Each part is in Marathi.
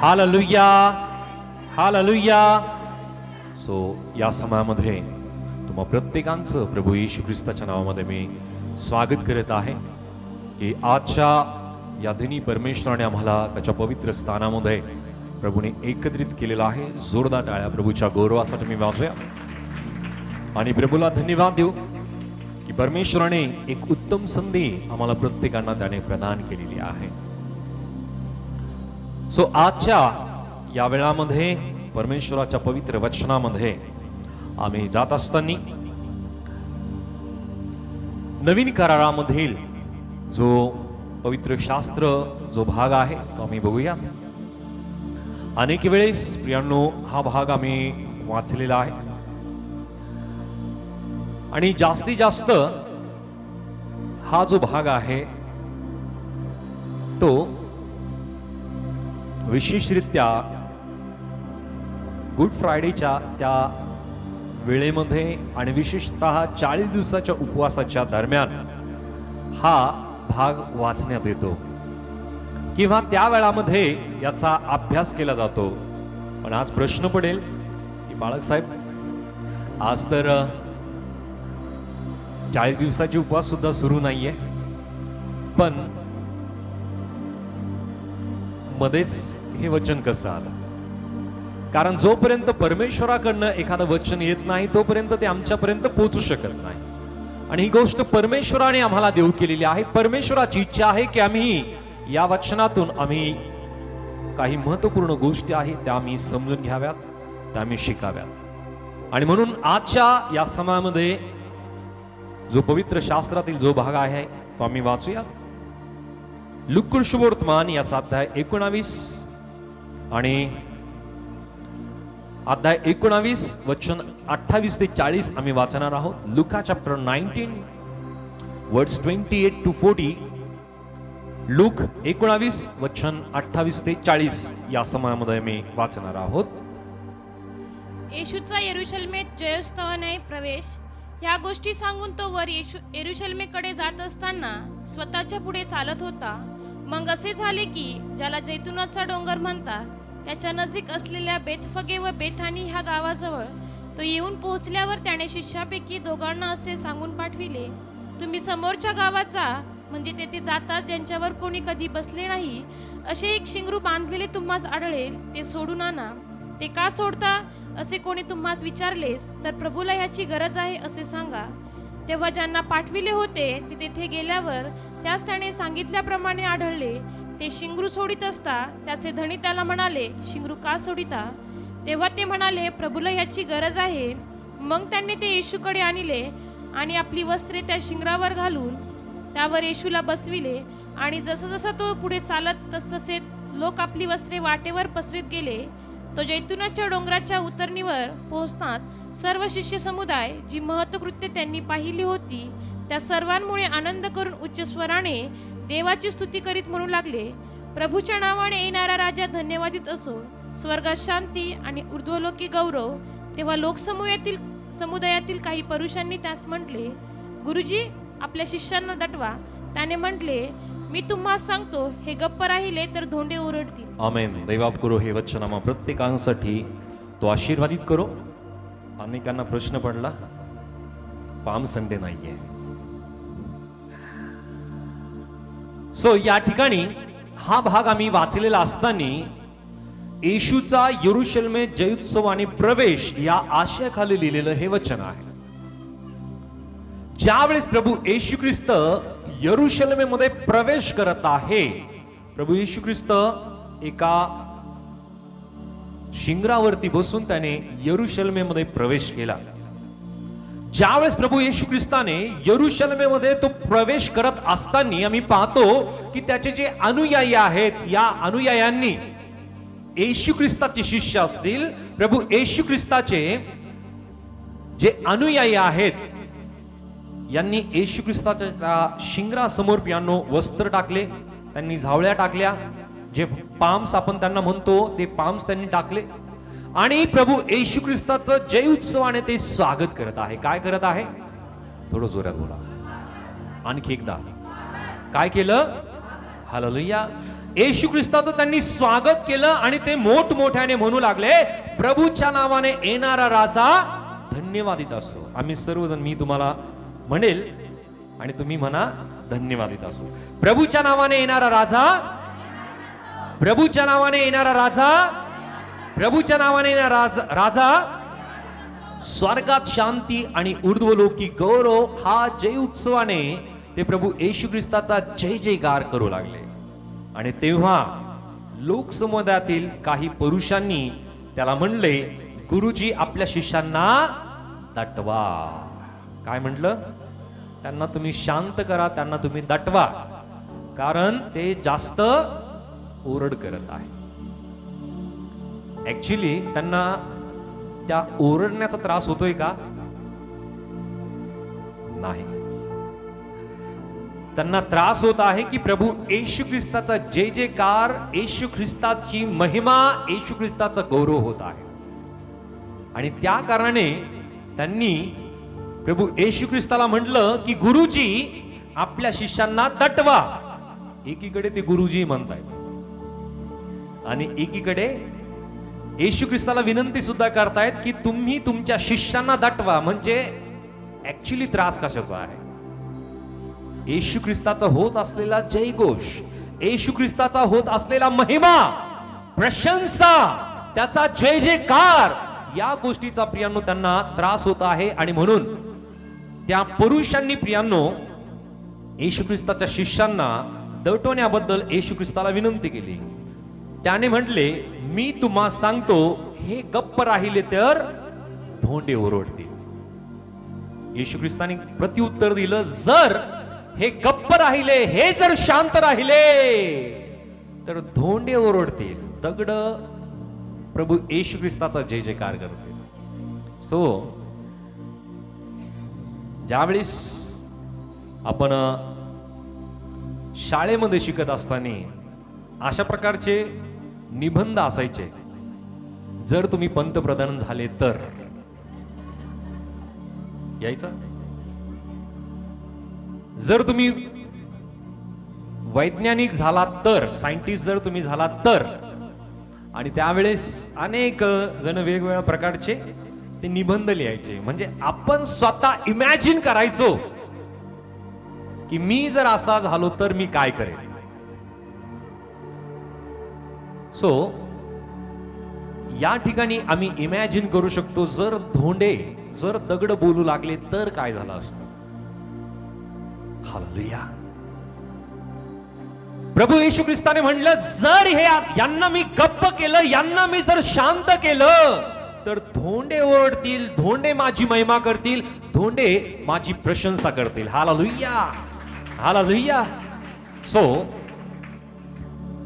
Hallelujah, hallelujah. सो या समयामध्ये तुम्हा प्रत्येकांचं प्रभू येशू ख्रिस्ताच्या नावामध्ये मी स्वागत करत आहे की आजच्या या दिनी परमेश्वराने आम्हाला त्याच्या पवित्र स्थानामध्ये प्रभूने एकत्रित केलेला आहे. जोरदार टाळ्या प्रभूच्या गौरवासाठी मी वाजूया आणि प्रभूला धन्यवाद देऊ की परमेश्वराने एक उत्तम संधी आम्हाला प्रत्येकांना त्याने प्रदान केलेली आहे. सो आजच्या या वेळामध्ये परमेश्वराच्या पवित्र वचनामध्ये आम्ही जात असताना नवीन करारामधील जो पवित्र शास्त्र जो भाग आहे तो आम्ही बघूया. अनेक वेळेस प्रियांनो हा भाग आम्ही वाचलेला आहे आणि जास्तीत जास्त हा जो भाग आहे तो विशेषरित्या गुड फ्रायडेच्या त्या वेळेमध्ये आणि विशेषतः 40 दिवसाच्या उपवासाच्या दरम्यान हा भाग वाचण्यात येतो किंवा त्या वेळामध्ये याचा अभ्यास केला जातो. पण आज प्रश्न पडेल की बाळक साहेब आज तर 40 दिवसाचे उपवास सुद्धा सुरू नाहीये, पण मध्येच हे वचन कसं आलं? कारण जोपर्यंत परमेश्वराकडनं एखादं वचन येत नाही तोपर्यंत ते आमच्यापर्यंत पोहोचू शकत नाही. आणि ही गोष्ट परमेश्वराने आम्हाला देऊ केलेली आहे. परमेश्वराची इच्छा आहे की आम्ही या वचनातून आम्ही काही महत्वपूर्ण गोष्टी आहेत त्या आम्ही समजून घ्याव्यात, त्या आम्ही शिकाव्यात. आणि म्हणून आजच्या या समयामध्ये जो पवित्र शास्त्रातील जो भाग आहे तो आम्ही वाचूयात. लूका शुभवर्तमान याचा अध्याय 19 आणि अध्याय 19 वचन 28 ते 40 आम्ही वाचणार आहोत. लुका चॅप्टर 19 वर्ड्स 28 to 40. लूक 19 वचन 28 ते 40 या समयामध्ये मी वाचणार आहोत. येशूचा यरूशलेमेत जयोत्सवाने प्रवेश. या गोष्टी सांगून तो वर यरूशलेमेकडे जात असताना स्वतःच्या पुढे चालत होता. मग असे झाले की ज्याला जैतुनाचा डोंगर म्हणतात त्याच्या नजीक असलेल्या बेतफगे व बेथानी ह्या गावाजवळ तो येऊन पोहोचल्यावर त्याने शिष्यापैकी दोघांना असे सांगून पाठविले, तुम्ही समोरच्या गावात जा, म्हणजे तेथे जाताच ज्यांच्यावर कोणी कधी बसले नाही असे एक शिंगरू बांधलेले तुम्हास आढळेल, ते सोडून आणा. ते का सोडता असे कोणी तुम्हास विचारलेस तर प्रभूला ह्याची गरज आहे असे सांगा. तेव्हा ज्यांना पाठविले होते ते तेथे गेल्यावर त्यास त्याने सांगितल्याप्रमाणे आढळले. ते शिंगरू सोडित असता त्याचे धणी त्याला म्हणाले, शिंगरू का सोडिता? तेव्हा ते म्हणाले, प्रभूला ह्याची गरज आहे. मग त्यांनी ते येशूकडे आणले आणि आपली वस्त्रे त्या शिंगरावर घालून त्यावर येशूला बसविले. आणि जसं तो पुढे चालत तसतसे लोक आपली वस्त्रे वाटेवर पसरीत गेले. तो जैतुनाच्या डोंगराच्या उतरणीवर पोहोचताच सर्व शिष्य समुदाय जी महत्कृत्य त्यांनी पाहिली होती त्या सर्वांमुळे आनंद करून उच्च स्वराने देवाची स्तुती करीत म्हणू लागले, प्रभूच्या नावाने येणारा राजा धन्यवादित असो, स्वर्गात शांती आणि ऊर्ध्वलोकी गौरव. तेव्हा समुदायातील काही पुरुषांनी त्यास म्हटले, गुरुजी आपल्या शिष्यांना दटवा. त्याने म्हटले, मी तुम्हाला सांगतो हे गप्प राहिले तर धोंडे ओरडतील. आमेन. दैवाप करो हे वचन आम्हा प्रत्येकांसाठी तो आशीर्वादित करो. अनेकांना प्रश्न पडला, पाम संडे नाहीये. सो या ठिकाणी हा भाग आम्ही वाचलेला असताना येशूचा यरूशलेमेत जयोत्सव आणि प्रवेश या आशयाखाली लिहिलेलं हे वचन आहे. ज्यावेळेस प्रभू येशू ख्रिस्त यरूशलेमेमध्ये प्रवेश करत आहे, प्रभू येशू ख्रिस्त एका शिंगरावरती बसून त्याने यरूशलेमेमध्ये प्रवेश केला. ज्यावेळेस प्रभू येशू ख्रिस्ताने यरूशलेमेमध्ये तो प्रवेश करत असताना आम्ही पाहतो की त्याचे जे अनुयायी आहेत, या अनुयायांनी येशू ख्रिस्ताचे शिष्य असतील, प्रभू येशू ख्रिस्ताचे जे अनुयायी आहेत यांनी येशू ख्रिस्ताच्या शिंगरासमोर पियानो वस्त्र टाकले, त्यांनी झावळ्या टाकल्या, जे पाम्स आपण त्यांना म्हणतो ते पाम्स त्यांनी टाकले आणि प्रभू येशू ख्रिस्ताचं जय उत्सवाने ते स्वागत करत आहे. काय करत आहे? थोडं जोरात बोला. आणखी एकदा काय केलं? हालेलुया. येशू ख्रिस्ताचं त्यांनी स्वागत केलं आणि ते मोठमोठ्याने म्हणू लागले, प्रभूच्या नावाने येणारा राजा धन्यवादित असो. आम्ही सर्वजण, मी तुम्हाला म्हणेल आणि तुम्ही म्हणा धन्यवादित असो. प्रभूच्या नावाने येणारा राजा, प्रभूच्या नावाने येणारा राजा, प्रभूच्या नावाने येणारा राजा, स्वर्गात शांती आणि ऊर्ध्वलोकी गौरव, हा जय उत्सवाने ते प्रभू येशू ख्रिस्ताचा जय जयकार करू लागले. आणि तेव्हा लोकसमुदायातील काही पुरुषांनी त्याला म्हणले, गुरुजी आपल्या शिष्यांना दटवा. काय म्हटलं? त्यांना तुम्ही शांत करा, त्यांना तुम्ही दटवा, कारण ते जास्त ओरड करत आहे. ऍक्च्युली त्यांना त्या ओरडण्याचा त्रास होतोय का? नाही. त्यांना त्रास होत आहे की प्रभू येशू ख्रिस्ताचा जय जयकार, येशू ख्रिस्ताची महिमा, येशू ख्रिस्ताचा गौरव होत आहे. आणि त्या कारणाने त्यांनी प्रभू येशू ख्रिस्ताला म्हटलं की गुरुजी आपल्या शिष्यांना दटवा. एकीकडे ते गुरुजी म्हणतायत आणि एकीकडे येशू ख्रिस्ताला विनंती सुद्धा करतायत की तुम्ही तुमच्या शिष्यांना दटवा. म्हणजे ऍक्च्युली त्रास कशाचा आहे? येशू ख्रिस्ताचा होत असलेला जयघोष, येशू ख्रिस्ताचा होत असलेला महिमा, प्रशंसा, त्याचा जय जयकार, या गोष्टीचा प्रियांनो त्यांना त्रास होत आहे. आणि म्हणून त्या पुरुषांनी प्रियांनो येशू ख्रिस्ताच्या शिष्यांना दटवण्याबद्दल येशू ख्रिस्ताला विनंती केली. त्याने म्हटले, मी तुम्हा सांगतो, हे गप्प राहिले तर धोंडे ओरडतील. येशू ख्रिस्ताने प्रत्युत्तर दिलं, जर हे गप्प राहिले, हे जर शांत राहिले तर धोंडे ओरडतील, दगड प्रभू येशू ख्रिस्ताचा जय जयकार करतील. सो ज्यावेळेस आपण शाळेमध्ये शिकत असताना अशा प्रकारचे निबंध असायचे, जर तुम्ही पंतप्रधान झाले तर, यायचा. जर तुम्ही वैज्ञानिक झालात तर, सायंटिस्ट जर तुम्ही झालात तर. आणि त्यावेळेस अनेक जण वेगवेगळ्या प्रकारचे ते निबंध लिहायचे. म्हणजे आपण स्वतः इमॅजिन करायचो की मी जर असा झालो तर मी काय करेन. सो या ठिकाणी आम्ही इमॅजिन करू शकतो, जर धोंडे, जर दगड बोलू लागले तर काय झालं असतं. हालेलुया. प्रभू येशू ख्रिस्ताने म्हणलं, जर हे यांना मी गप्प केलं, यांना मी जर शांत केलं तर धोंडे ओरडतील, धोंडे माझी महिमा करतील, धोंडे माझी प्रशंसा करतील. Hallelujah, hallelujah. सो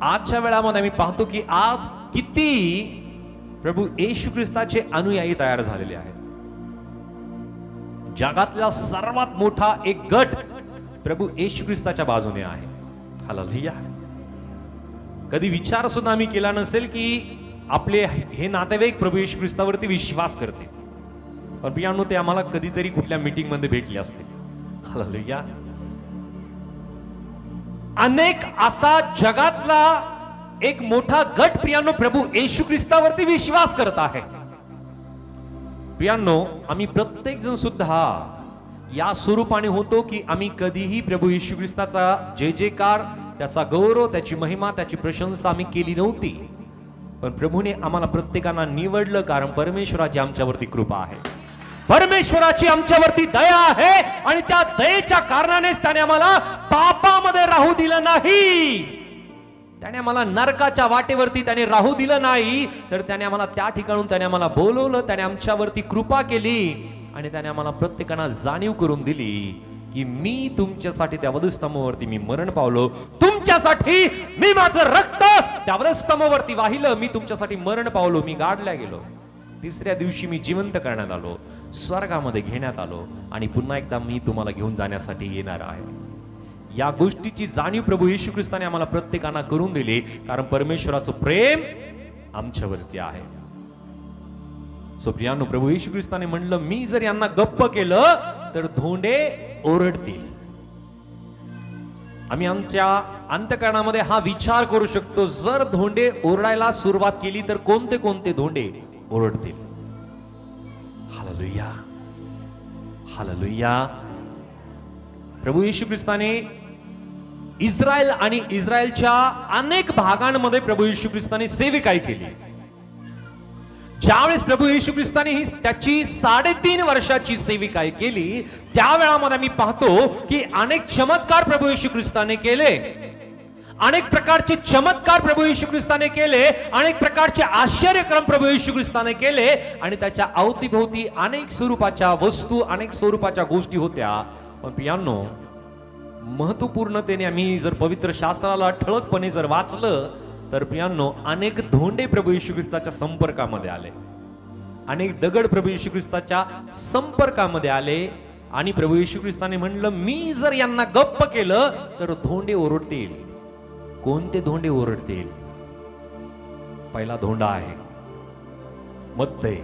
आजच्या वेळामध्ये आम्ही पाहतो की आज किती प्रभू येशू ख्रिस्ताचे अनुयायी तयार झालेले आहेत. जगातला सर्वात मोठा एक गट प्रभू येशू ख्रिस्ताच्या बाजूने आहे. हालेलुया. कधी विचार सुद्धा आम्ही केला नसेल की आपले हे नातेवाईक प्रभू येशू ख्रिस्तावरती विश्वास करते, पण प्रियांनो ते आम्हाला कधीतरी कुठल्या मीटिंग मध्ये भेटले असते. हालेलुया. अनेक असा जगातला एक मोठा गट प्रियांनो प्रभू येशू ख्रिस्तावरती विश्वास करत आहे. प्रियांनो, आम्ही प्रत्येक जण सुद्धा या स्वरूपाने होतो की आम्ही कधीही प्रभू येशू ख्रिस्ताचा जय जयकार, त्याचा गौरव, त्याची महिमा, त्याची प्रशंसा आम्ही केली नव्हती. पण प्रभूने आम्हाला प्रत्येकांना निवडलं, कारण परमेश्वराची आमच्यावरती कृपा आहे, परमेश्वराची आमच्यावरती दया आहे. आणि त्या दयेच्या कारणानेच त्याने आम्हाला पापामध्ये राहू दिलं नाही, त्याने आम्हाला नरकाच्या वाटेवरती त्याने राहू दिलं नाही, तर त्याने आम्हाला त्या ठिकाणून त्याने आम्हाला बोलवलं, त्याने आमच्यावरती कृपा केली आणि त्याने आम्हाला प्रत्येकांना जाणीव करून दिली की मी तुमच्यासाठी त्या वधस्तंभावरती मी मरण पावलो, तुमच्यासाठी मी माझं रक्त त्या वधस्तंभावरती वाहिलं, मी तुमच्यासाठी मरण पावलो, मी गाडल्या गेलो, तिसऱ्या दिवशी मी जिवंत करण्यात आलो, स्वर्गामध्ये घेण्यात आलो आणि पुन्हा एकदा मी तुम्हाला घेऊन जाण्यासाठी येणार आहे. या गोष्टीची जाणीव प्रभू येशू ख्रिस्ताने आम्हाला प्रत्येकांना करून दिली, कारण परमेश्वराचं प्रेम आमच्यावरती आहे. सो प्रियांनो, प्रभू येशू ख्रिस्ताने म्हणलं, मी जर यांना गप्प केलं तर धोंडे ओरडतील. आम्ही आमच्या अंतःकरणामध्ये हा विचार करू शकतो, जर धोंडे ओरडायला सुरुवात केली तर कोणते कोणते धोंडे ओरडतील. Hallelujah, hallelujah. प्रभू येशू ख्रिस्ताने इस्रायल आणि इस्रायलच्या अनेक भागांमध्ये प्रभू येशू ख्रिस्ताने सेविकाई केली. ज्यावेळेस प्रभू येशू ख्रिस्ताने ही त्याची 3.5 वर्षाची सेविकाई केली, त्यावेळामध्ये आम्ही पाहतो की अनेक चमत्कार प्रभू येशू ख्रिस्ताने केले, अनेक प्रकारचे चमत्कार प्रभू येशू ख्रिस्ताने केले, अनेक प्रकारचे आश्चर्यक्रम प्रभू येशू ख्रिस्ताने केले, आणि त्याच्या अवतीभोवती अनेक स्वरूपाच्या वस्तू, अनेक स्वरूपाच्या गोष्टी होत्या. पण प्रियांनो, महत्वपूर्णतेने आम्ही जर पवित्र शास्त्राला ठळकपणे जर वाचलं तर प्रियांनो, अनेक धोंडे प्रभू येशू ख्रिस्ताच्या संपर्कामध्ये आले, अनेक दगड प्रभू येशू ख्रिस्ताच्या संपर्कामध्ये आले, आणि प्रभू येशू ख्रिस्ताने म्हणलं, मी जर यांना गप्प केलं तर धोंडे ओरडतील. कोणते धोंडे ओरडतील? पहिला धोंडा आहे मत्तई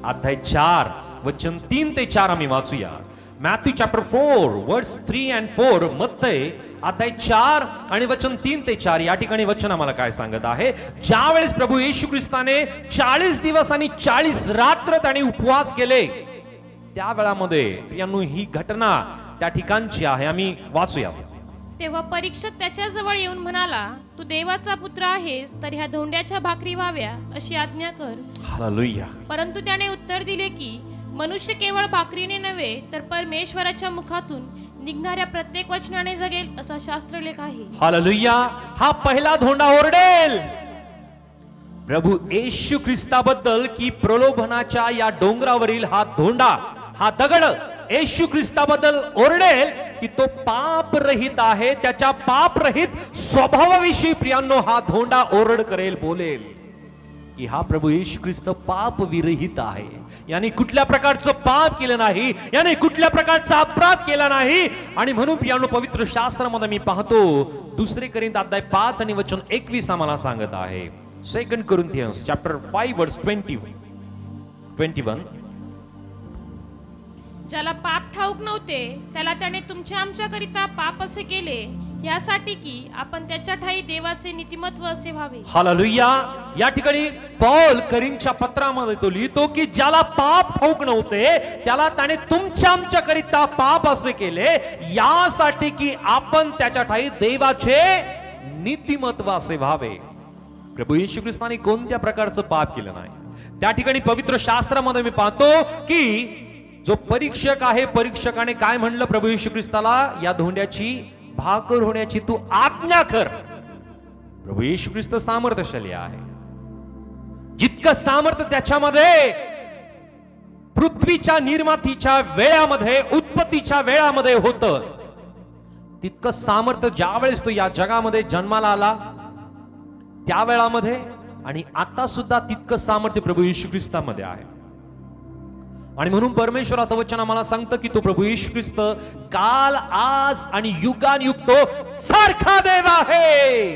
अध्याय 4 वचन 3 ते 4 आम्ही वाचूया. मॅथ्यू चॅप्टर 4 वर्स 3 and 4. मत्तई अध्याय 4 आणि वचन 3 ते 4. या ठिकाणी वचन आम्हाला काय सांगत आहे? ज्यावेळेस प्रभू येशू ख्रिस्ताने 40 दिवस आणि 40 रात्र त्याने उपवास केले, त्या वेळामध्ये प्रियांनो ही घटना त्या ठिकाणची आहे. आम्ही वाचूया. तेव्हा परीक्षक त्याच्याजवळ येऊन म्हणाला, तू देवाचा पुत्र आहेस तर ह्या धोंड्याच्या भाकरी व्हाव्या अशी आज्ञा कर. हालेलुया. परंतु त्याने उत्तर दिले की मनुष्य केवळ भाकरीने नव्हे तर परमेश्वराच्या मुखातून निघणाऱ्या प्रत्येक वचनाने जगेल असा शास्त्रलेख आहे. हालेलुया. हा पहिला धोंडा ओरडेल प्रभू येशू ख्रिस्ताबद्दल, की प्रलोभनाच्या या डोंगरावरील हा धोंडा, हा दगड येशू ख्रिस्ताबद्दल ओरडेल की तो पाप रहित आहे. त्याच्या पाप रहित स्वभावाविषयी प्रियांनो हा धोंडा ओरड करेल, बोलेल की हा प्रभू येशू ख्रिस्त पाप विरहित आहे, याने कुठल्या प्रकारचं पाप केलं नाही, याने कुठल्या प्रकारचा अपराध केला नाही. आणि म्हणून प्रियांनो पवित्र शास्त्रामध्ये मी पाहतो 2 कोरिंथ अध्याय 5 आणि वचन 21 आम्हाला सांगत आहे. 2 Corinthians chapter 5 verse 21. ज्याला पाप ठाऊक नव्हते त्याला त्याने तुमच्या आमच्याकरिता पाप असे केले, यासाठी की आपण त्याच्या ठाई देवाचे नीतिमत्व असे व्हावे. हालेलुया. या ठिकाणी पौल करींच्या पत्रामध्ये तो लिहितो की ज्याला पाप ठाऊक नव्हते त्याला त्याने तुमच्या आमच्याकरिता पाप असे केले, यासाठी की आपण त्याच्या ठाई देवाचे नीतिमत्व असे व्हावे. प्रभू येशू ख्रिस्ताने कोणत्या प्रकारचं पाप केलं नाही. त्या ठिकाणी पवित्र शास्त्रामध्ये मी पाहतो की जो परीक्षक आहे, परीक्षकाने काय म्हणलं प्रभू येशू ख्रिस्ताला? या धोंड्याची भाकर होण्याची तू आज्ञा कर. प्रभू येशू ख्रिस्त सामर्थ्यशाली आहे. जितकं सामर्थ्य त्याच्यामध्ये पृथ्वीच्या निर्मातीच्या वेळामध्ये, उत्पत्तीच्या वेळामध्ये होतं, तितकं सामर्थ्य ज्यावेळेस तो या जगामध्ये जन्माला आला त्या वेळामध्ये आणि आता सुद्धा तितकं सामर्थ्य प्रभू येशू ख्रिस्तामध्ये आहे. आणि म्हणून परमेश्वराचं वचन आम्हाला सांगतं की तो प्रभू येशू ख्रिस्त काल, आज आणि युगानुयुग तो सारखा देव आहे.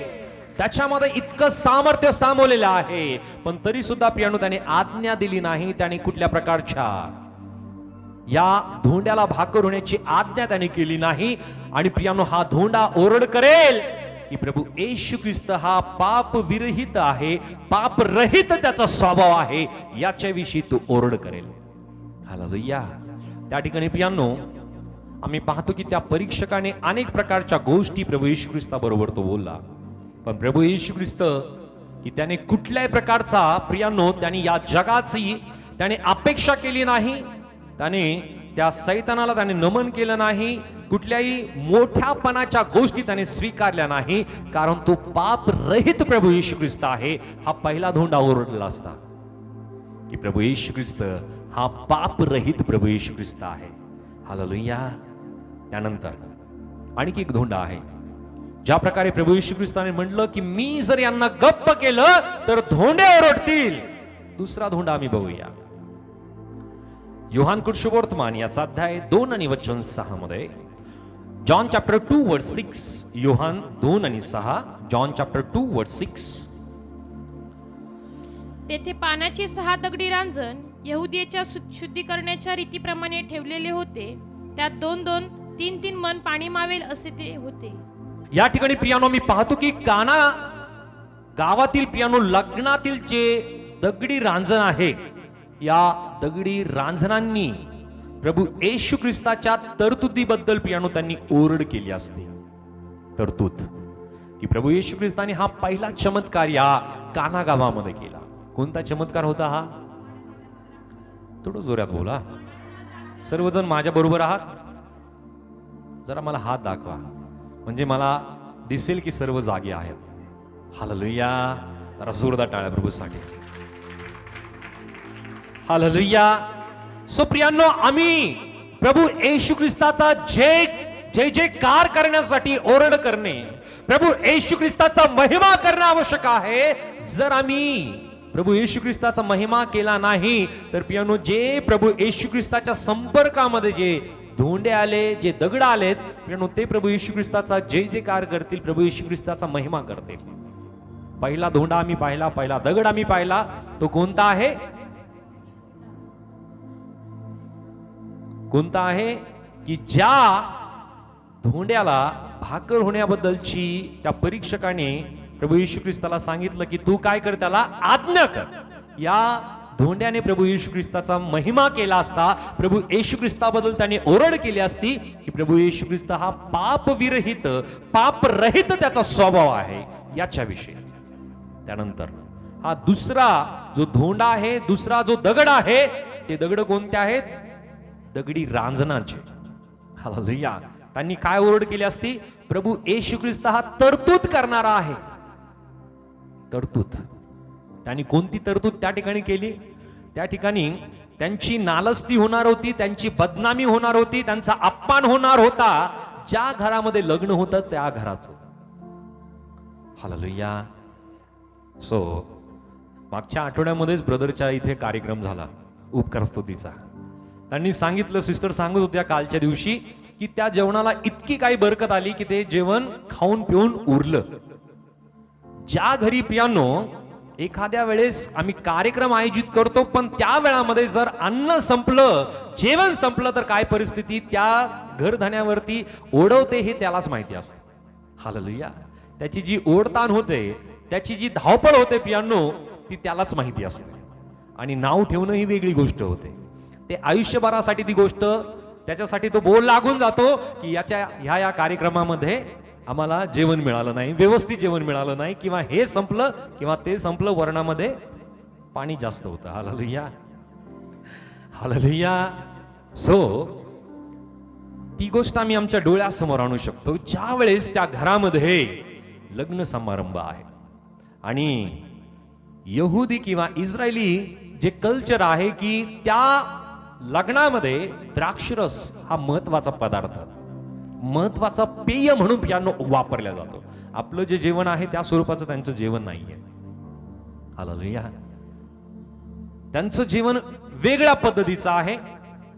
त्याच्यामध्ये इतकं सामर्थ्य सामावलेलं आहे, पण तरी सुद्धा प्रियांनो त्याने आज्ञा दिली नाही. त्याने कुठल्या प्रकारच्या या धोंड्याला भाकर होण्याची आज्ञा त्याने केली नाही. आणि प्रियांनो हा धोंडा ओरड करेल की प्रभू येशू ख्रिस्त हा पाप विरहित आहे, पाप रहित त्याचा स्वभाव आहे, याच्याविषयी तो ओरड करेल. हालेलुया. त्या ठिकाणी प्रियांनो आम्ही पाहतो की त्या परीक्षकाने अनेक प्रकारच्या गोष्टी प्रभू येशू ख्रिस्ताबरोबर तो बोलला, पण प्रभू येशू ख्रिस्त की त्याने कुठल्याही प्रकारचा प्रियांनो त्याने या जगाची त्याने अपेक्षा केली नाही. त्याने त्या सैतानाला त्याने नमन केलं नाही. कुठल्याही मोठ्यापणाच्या गोष्टी त्याने स्वीकारल्या नाही, कारण तो पाप रहित प्रभू येशू ख्रिस्त आहे. हा पहिला धोंडा ओरडला असता की प्रभू येशू ख्रिस्त हा पाप रहित प्रभू येशू ख्रिस्त आहे. हालेलुया. त्यानंतर आणखी एक धोंडा आहे. ज्या प्रकारे प्रभू येशू ख्रिस्ताने म्हटलं की मी जर यांना गप्प केलं तर धोंडे ओरडतील. दुसरा धोंडा आम्ही बघूया. योहान कुशवर्तमान याचा अध्याय 2 आणि वचन 6 मध्ये. जॉन चॅप्टर 2 वर्स 6. योहान 2 आणि 6. जॉन चॅप्टर 2 वर्स 6. तेथे पाण्याचे 6 दगडी रांजण यहुदियेच्या शुद्धीकरणाच्या रीतीप्रमाणे ठेवलेले होते. त्यात 2-2, 3-3 मन पाणी मावेल असे ते होते. या ठिकाणी प्रियानो मी पाहतो की काना गावातील प्रियानो लग्नातील जे दगडी रांजण आहे, या दगडी रांजणांनी प्रभू येशू ख्रिस्ताच्या तरतुदीबद्दल प्रियानो त्यांनी ओरड केली असते. तरतूद की प्रभू येशू ख्रिस्ताने हा पहिला चमत्कार या काना गावामध्ये केला. कोणता चमत्कार होता हा? थोडं जोरात बोला. सर्वजण माझ्या बरोबर आहात? जरा मला हात दाखवा, म्हणजे मला दिसेल की सर्व जागे आहेत. हालेलुया. जरा जोरदार टाळ्या प्रभूसाठी. हालेलुया. सो प्रियांनो, आम्ही प्रभू येशू ख्रिस्ताचा जय जयकार करण्यासाठी ओरड करणे, प्रभू येशू ख्रिस्ताचा महिमा करणं आवश्यक आहे. जर आम्ही प्रभू येशू ख्रिस्ताचा महिमा केला नाही तर प्रियांनो, जे प्रभू येशू ख्रिस्ताच्या संपर्कामध्ये जे धोंडे आले, जे दगड आलेत प्रियांनो, ते प्रभू येशू ख्रिस्ताचा जय जयकार करतील, प्रभू येशू ख्रिस्ताचा महिमा करतील. पहिला धोंडा आम्ही पाहिला, पहिला दगड आम्ही पाहिला, तो कोणता आहे? कोणता आहे? की ज्या धोंड्याला भाकर होण्याबद्दलची त्या परीक्षकाने प्रभू येशू ख्रिस्ताला सांगितलं की तू काय कर, त्याला आज्ञा कर. या धोंड्याने प्रभू येशू ख्रिस्ताचा महिमा केला असता, प्रभू येशू ख्रिस्ताबद्दल त्याने ओरड केली असती की प्रभू येशू ख्रिस्त हा पापविरहित, पापरहित त्याचा स्वभाव आहे याच्याविषयी. त्यानंतर हा दुसरा जो धोंडा आहे, दुसरा जो दगड आहे, ते दगड कोणते आहेत? दगडी रांजणाचे. हालेलुया. त्यांनी काय ओरड केली असती? प्रभू येशू ख्रिस्त हा तरतूद करणारा आहे. तरतूद. त्यांनी कोणती तरतूद त्या ठिकाणी केली? त्या ठिकाणी त्यांची नालस्ती होणार होती, त्यांची बदनामी होणार होती, त्यांचा अपमान होणार होता ज्या घरामध्ये लग्न होतं त्या घराचं. हालेलुया. सो मागच्या आठवड्यामध्येच ब्रदरच्या इथे कार्यक्रम झाला उपकार स्तुतीचा. त्यांनी सांगितलं, सिस्टर सांगत होत्या कालच्या दिवशी की त्या जेवणाला इतकी काही बरकत आली की ते जेवण खाऊन पिऊन उरलं. ज्या घरी प्रियांनो एखाद्या वेळेस आम्ही कार्यक्रम आयोजित करतो, पण त्या वेळामध्ये जर अन्न संपलं, जेवण संपलं तर काय परिस्थिती त्या घरधण्यावरती ओढवते हे त्यालाच माहिती असतं. हालेलुया. त्याची जी ओढताण होते, त्याची जी धावपळ होते प्रियांनो, ती त्यालाच माहिती असते. आणि नाव ठेवणं ही वेगळी गोष्ट होते. ते आयुष्यभरासाठी ती गोष्ट, त्याच्यासाठी तो बोल लागून जातो की ह्या कार्यक्रमामध्ये आम्हाला जेवण मिळालं नाही, व्यवस्थित जेवण मिळालं नाही, किंवा हे संपलं किंवा ते संपलं, वर्णामध्ये पाणी जास्त होतं. हालेलुया. हालेलुया. सो ती गोष्ट आम्ही आमच्या डोळ्यासमोर आणू शकतो ज्या वेळेस त्या घरामध्ये लग्न समारंभ आहे. आणि यहुदी किंवा इस्रायली जे कल्चर आहे की त्या लग्नामध्ये द्राक्षरस हा महत्वाचा पदार्थ, महत्वाचा पेय म्हणून प्रियांनो वापरला जातो. आपलं जे जेवण आहे त्या स्वरूपाचं त्यांचं जेवण नाहीये. हालेलुया. त्यांचं जेवण वेगळ्या पद्धतीचं आहे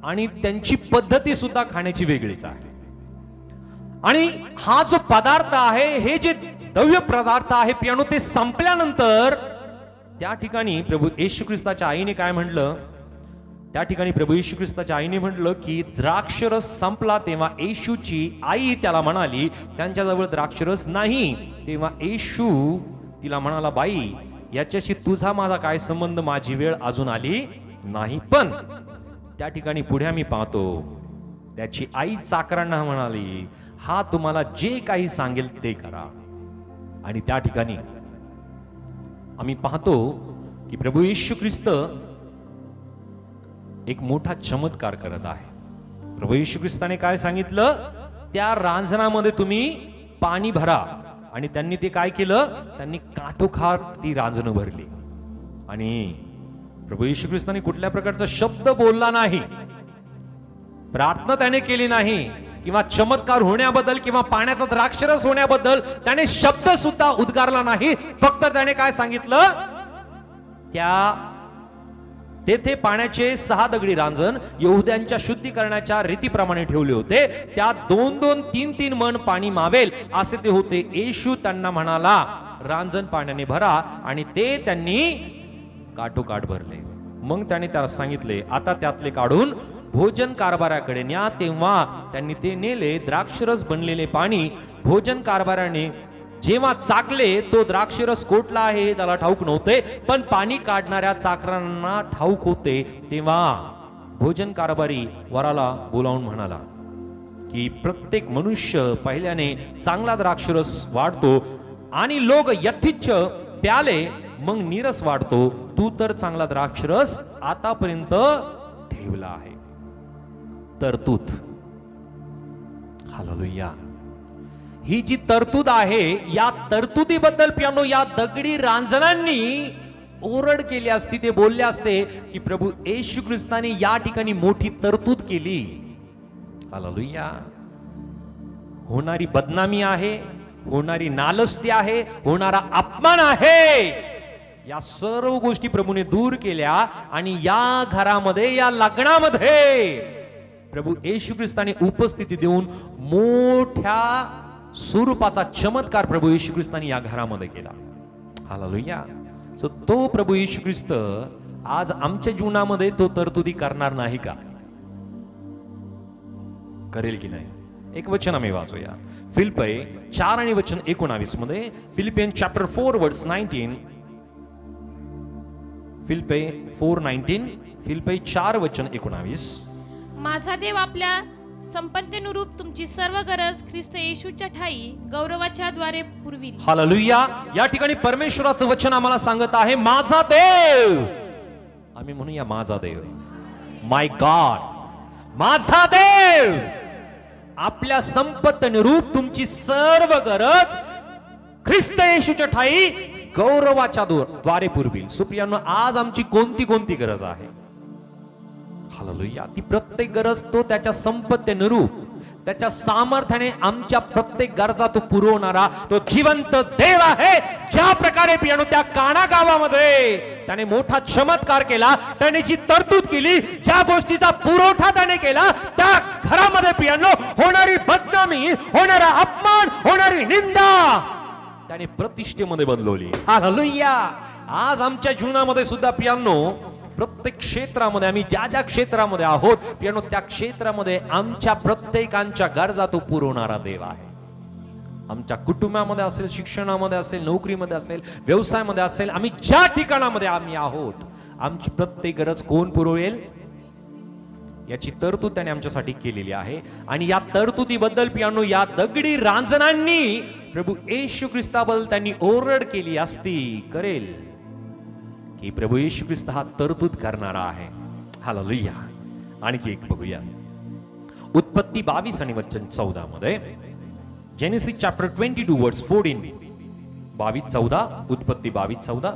आणि त्यांची पद्धती सुद्धा खाण्याची वेगळीच आहे. आणि हा जो पदार्थ आहे, हे जे द्रव्य पदार्थ आहे प्रियांनो, ते संपल्यानंतर त्या ठिकाणी प्रभू येशू ख्रिस्ताच्या आईने काय म्हटलं? त्या ठिकाणी प्रभू येशू ख्रिस्ताच्या आईने म्हटलं की द्राक्षरस संपला. तेव्हा येशूची आई त्याला म्हणाली त्यांच्याजवळ द्राक्षरस नाही. तेव्हा येशू तिला म्हणाला, बाई, याच्याशी तुझा माझा काय संबंध? माझी वेळ अजून आली नाही. पण त्या ठिकाणी पुढे आम्ही पाहतो त्याची आई चाकरांना म्हणाली, हा तुम्हाला जे काही सांगेल ते करा. आणि त्या ठिकाणी आम्ही पाहतो की प्रभू येशू ख्रिस्त एक मोठा चमत्कार करत आहे. प्रभू येशू ख्रिस्ताने काय सांगितलं? त्या रांजणामध्ये तुम्ही पाणी भरा. आणि त्यांनी ते काय केलं? त्यांनी काठोखाट ती रांजणं भरली. आणि प्रभू येशू ख्रिस्ताने कुठल्या प्रकारचा शब्द बोलला नाही, प्रार्थना त्याने केली नाही, किंवा चमत्कार होण्याबद्दल किंवा पाण्याचा द्राक्षरस होण्याबद्दल त्याने शब्द सुद्धा उद्गारला नाही. फक्त त्याने काय सांगितलं? तेथे पाण्याचे 6 दगडी रांजण यहुद्यांच्या शुद्धीकरणाच्या रीतीप्रमाणे ठेवले होते. त्यात 2-2, 3-3 मन पाणी मावेल असे ते होते. येशू त्यांना म्हणाला, रांजण पाण्याने भरा. आणि ते त्यांनी काठोकाठ भरले. मग त्याने त्याला सांगितले, आता त्यातले काढून भोजन कारभाराकडे न्या. तेव्हा त्यांनी ते नेले. द्राक्षरस बनलेले पाणी भोजन कारभाराने जेव्हा चाकले, तो द्राक्षरस कोटला आहे हे त्याला ठाऊक नव्हते, पण पाणी काढणाऱ्या चाकरांना ठाऊक होते. तेव्हा भोजन कारभारी वराला बोलावून म्हणाला की प्रत्येक मनुष्य पहिल्याने चांगला द्राक्षरस वाढतो आणि लोक यथेच्छ प्याले मग नीरस वाढतो. तू तर चांगला द्राक्षरस आतापर्यंत ठेवला आहे. तरतूद. हालेलुया. ही जी तरतूद आहे, या तरतुदीबद्दल पियानो या दगडी रांजणांनी ओरड केली असती, ते बोलले असते की प्रभू येशू ख्रिस्ताने या ठिकाणी मोठी तरतूद केली. हालेलुया. होणारी बदनामी आहे, होणारी नालस्ती आहे, होणारा अपमान आहे, या सर्व गोष्टी प्रभूने दूर केल्या आणि या घरामध्ये, या लग्नामध्ये प्रभू येशू ख्रिस्ताने उपस्थिती देऊन मोठ्या स्वरूपाचा चमत्कार प्रभू येशू ख्रिस्ताने या घरामध्ये केला. हालेलुया. सो तो प्रभू येशू ख्रिस्त आज आमच्या जीवनामध्ये तो तरतुदी करणार नाही का? करेल की नाही? एक वचन आम्ही वाचूया. फिलिप्पी 4 आणि वचन 19 मध्ये. फिलिपियन चॅप्टर 4 वर्स 19. फिलिप्पी 4:19. फिलिप्पी 4 वचन 19. माझा देव आपल्या संपत्तीनुरूप तुमची सर्व गरज ख्रिस्त येशूच्या ठाई गौरवाच्या द्वारे पुरविल. हालेलुया. या ठिकाणी परमेश्वराचं वचन आम्हाला सांगत आहे, माझा देव. आम्ही म्हणूया माझा देव. माय गॉड. माझा देव आपल्या संपत्तीनुरूप तुमची सर्व गरज ख्रिस्त येशूच्या ठाई गौरवाच्या द्वारे पुरविल. सुप्रियानो, आज आमची कोणती कोणती गरज आहे? हालेलुया. ती प्रत्येक गरज तो त्याच्या संपत्तीनुरूप, त्याच्या सामर्थ्याने आमच्या प्रत्येक गरजा तो पुरवणारा तो जिवंत देव आहे. ज्या प्रकारे पियानो त्या काना गावामध्ये त्याने मोठा चमत्कार केला, त्याने जी तरतूद केली, ज्या गोष्टीचा पुरवठा त्याने केला, त्या घरामध्ये पियानो होणारी बदनामी, होणारा अपमान, होणारी निंदा त्याने प्रतिष्ठेमध्ये बदलवली. हालेलुया. आज आमच्या जीवनामध्ये सुद्धा पियानो प्रत्येक क्षेत्रामध्ये, आम्ही ज्या ज्या क्षेत्रामध्ये आहोत पियानो, त्या क्षेत्रामध्ये आमच्या प्रत्येकांच्या गरजा तो पुरवणारा देव आहे. आमच्या कुटुंबामध्ये असेल, शिक्षणामध्ये असेल, नोकरीमध्ये असेल, व्यवसायामध्ये असेल, आम्ही ज्या ठिकाणामध्ये आम्ही आहोत, आमची प्रत्येक गरज कोण पुरवेल याची तरतूद त्याने आमच्यासाठी केलेली आहे. आणि या तरतुदीबद्दल पियानो या दगडी रांजणांनी प्रभू येशू ख्रिस्ताबद्दल त्यांनी ओरड केली असती, करेल की प्रभू येशू ख्रिस्त हा तरतूद करणारा आहे. हालेलुया. आणखी एक बघूया. उत्पत्ती 22 आणि वचन 14 मध्ये. जेनेसिस चॅप्टर 22 वर्स 14. 22:14. उत्पत्ती 22:14.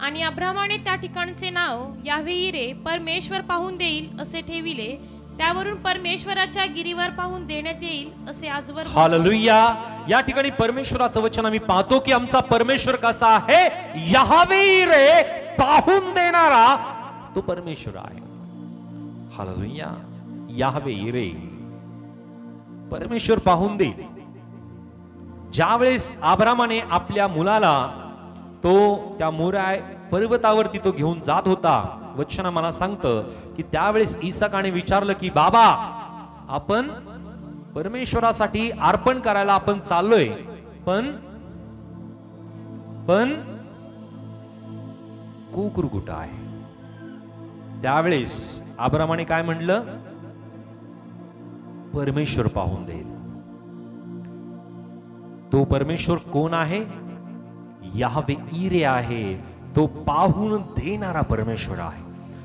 आणि अब्रामाने त्या ठिकाणचे नाव यावे इरे परमेश्वर पाहून देईल असे ठेविले. त्यावरून परमेश्वराच्या गिरीवर पाहून देण्यात येईल असे आजवर. हालेलुया. या ठिकाणी परमेश्वराचं वचन आम्ही पाहतो की आमचा परमेश्वर कसा आहे? यावे इरे पाहून देणारा तो परमेश्वर आहे. हालेलुया. यावे इरे परमेश्वर पाहून देईल. ज्यावेळेस अब्रामाने आपल्या मुलाला तो त्या मोराय पर्वतावरती तो घेऊन जात होता, वचन मला सांगतं की त्यावेळेस इसहाकाने विचारलं की बाबा, आपण परमेश्वरासाठी अर्पण करायला आपण चाललोय, पण कुकुर कुठं आहे? त्यावेळेस अब्रामाने काय म्हणलं? परमेश्वर पाहून देईल. तो परमेश्वर कोण आहे? यावे इरे आहे. तो पाहून देणारा परमेश्वर आहे.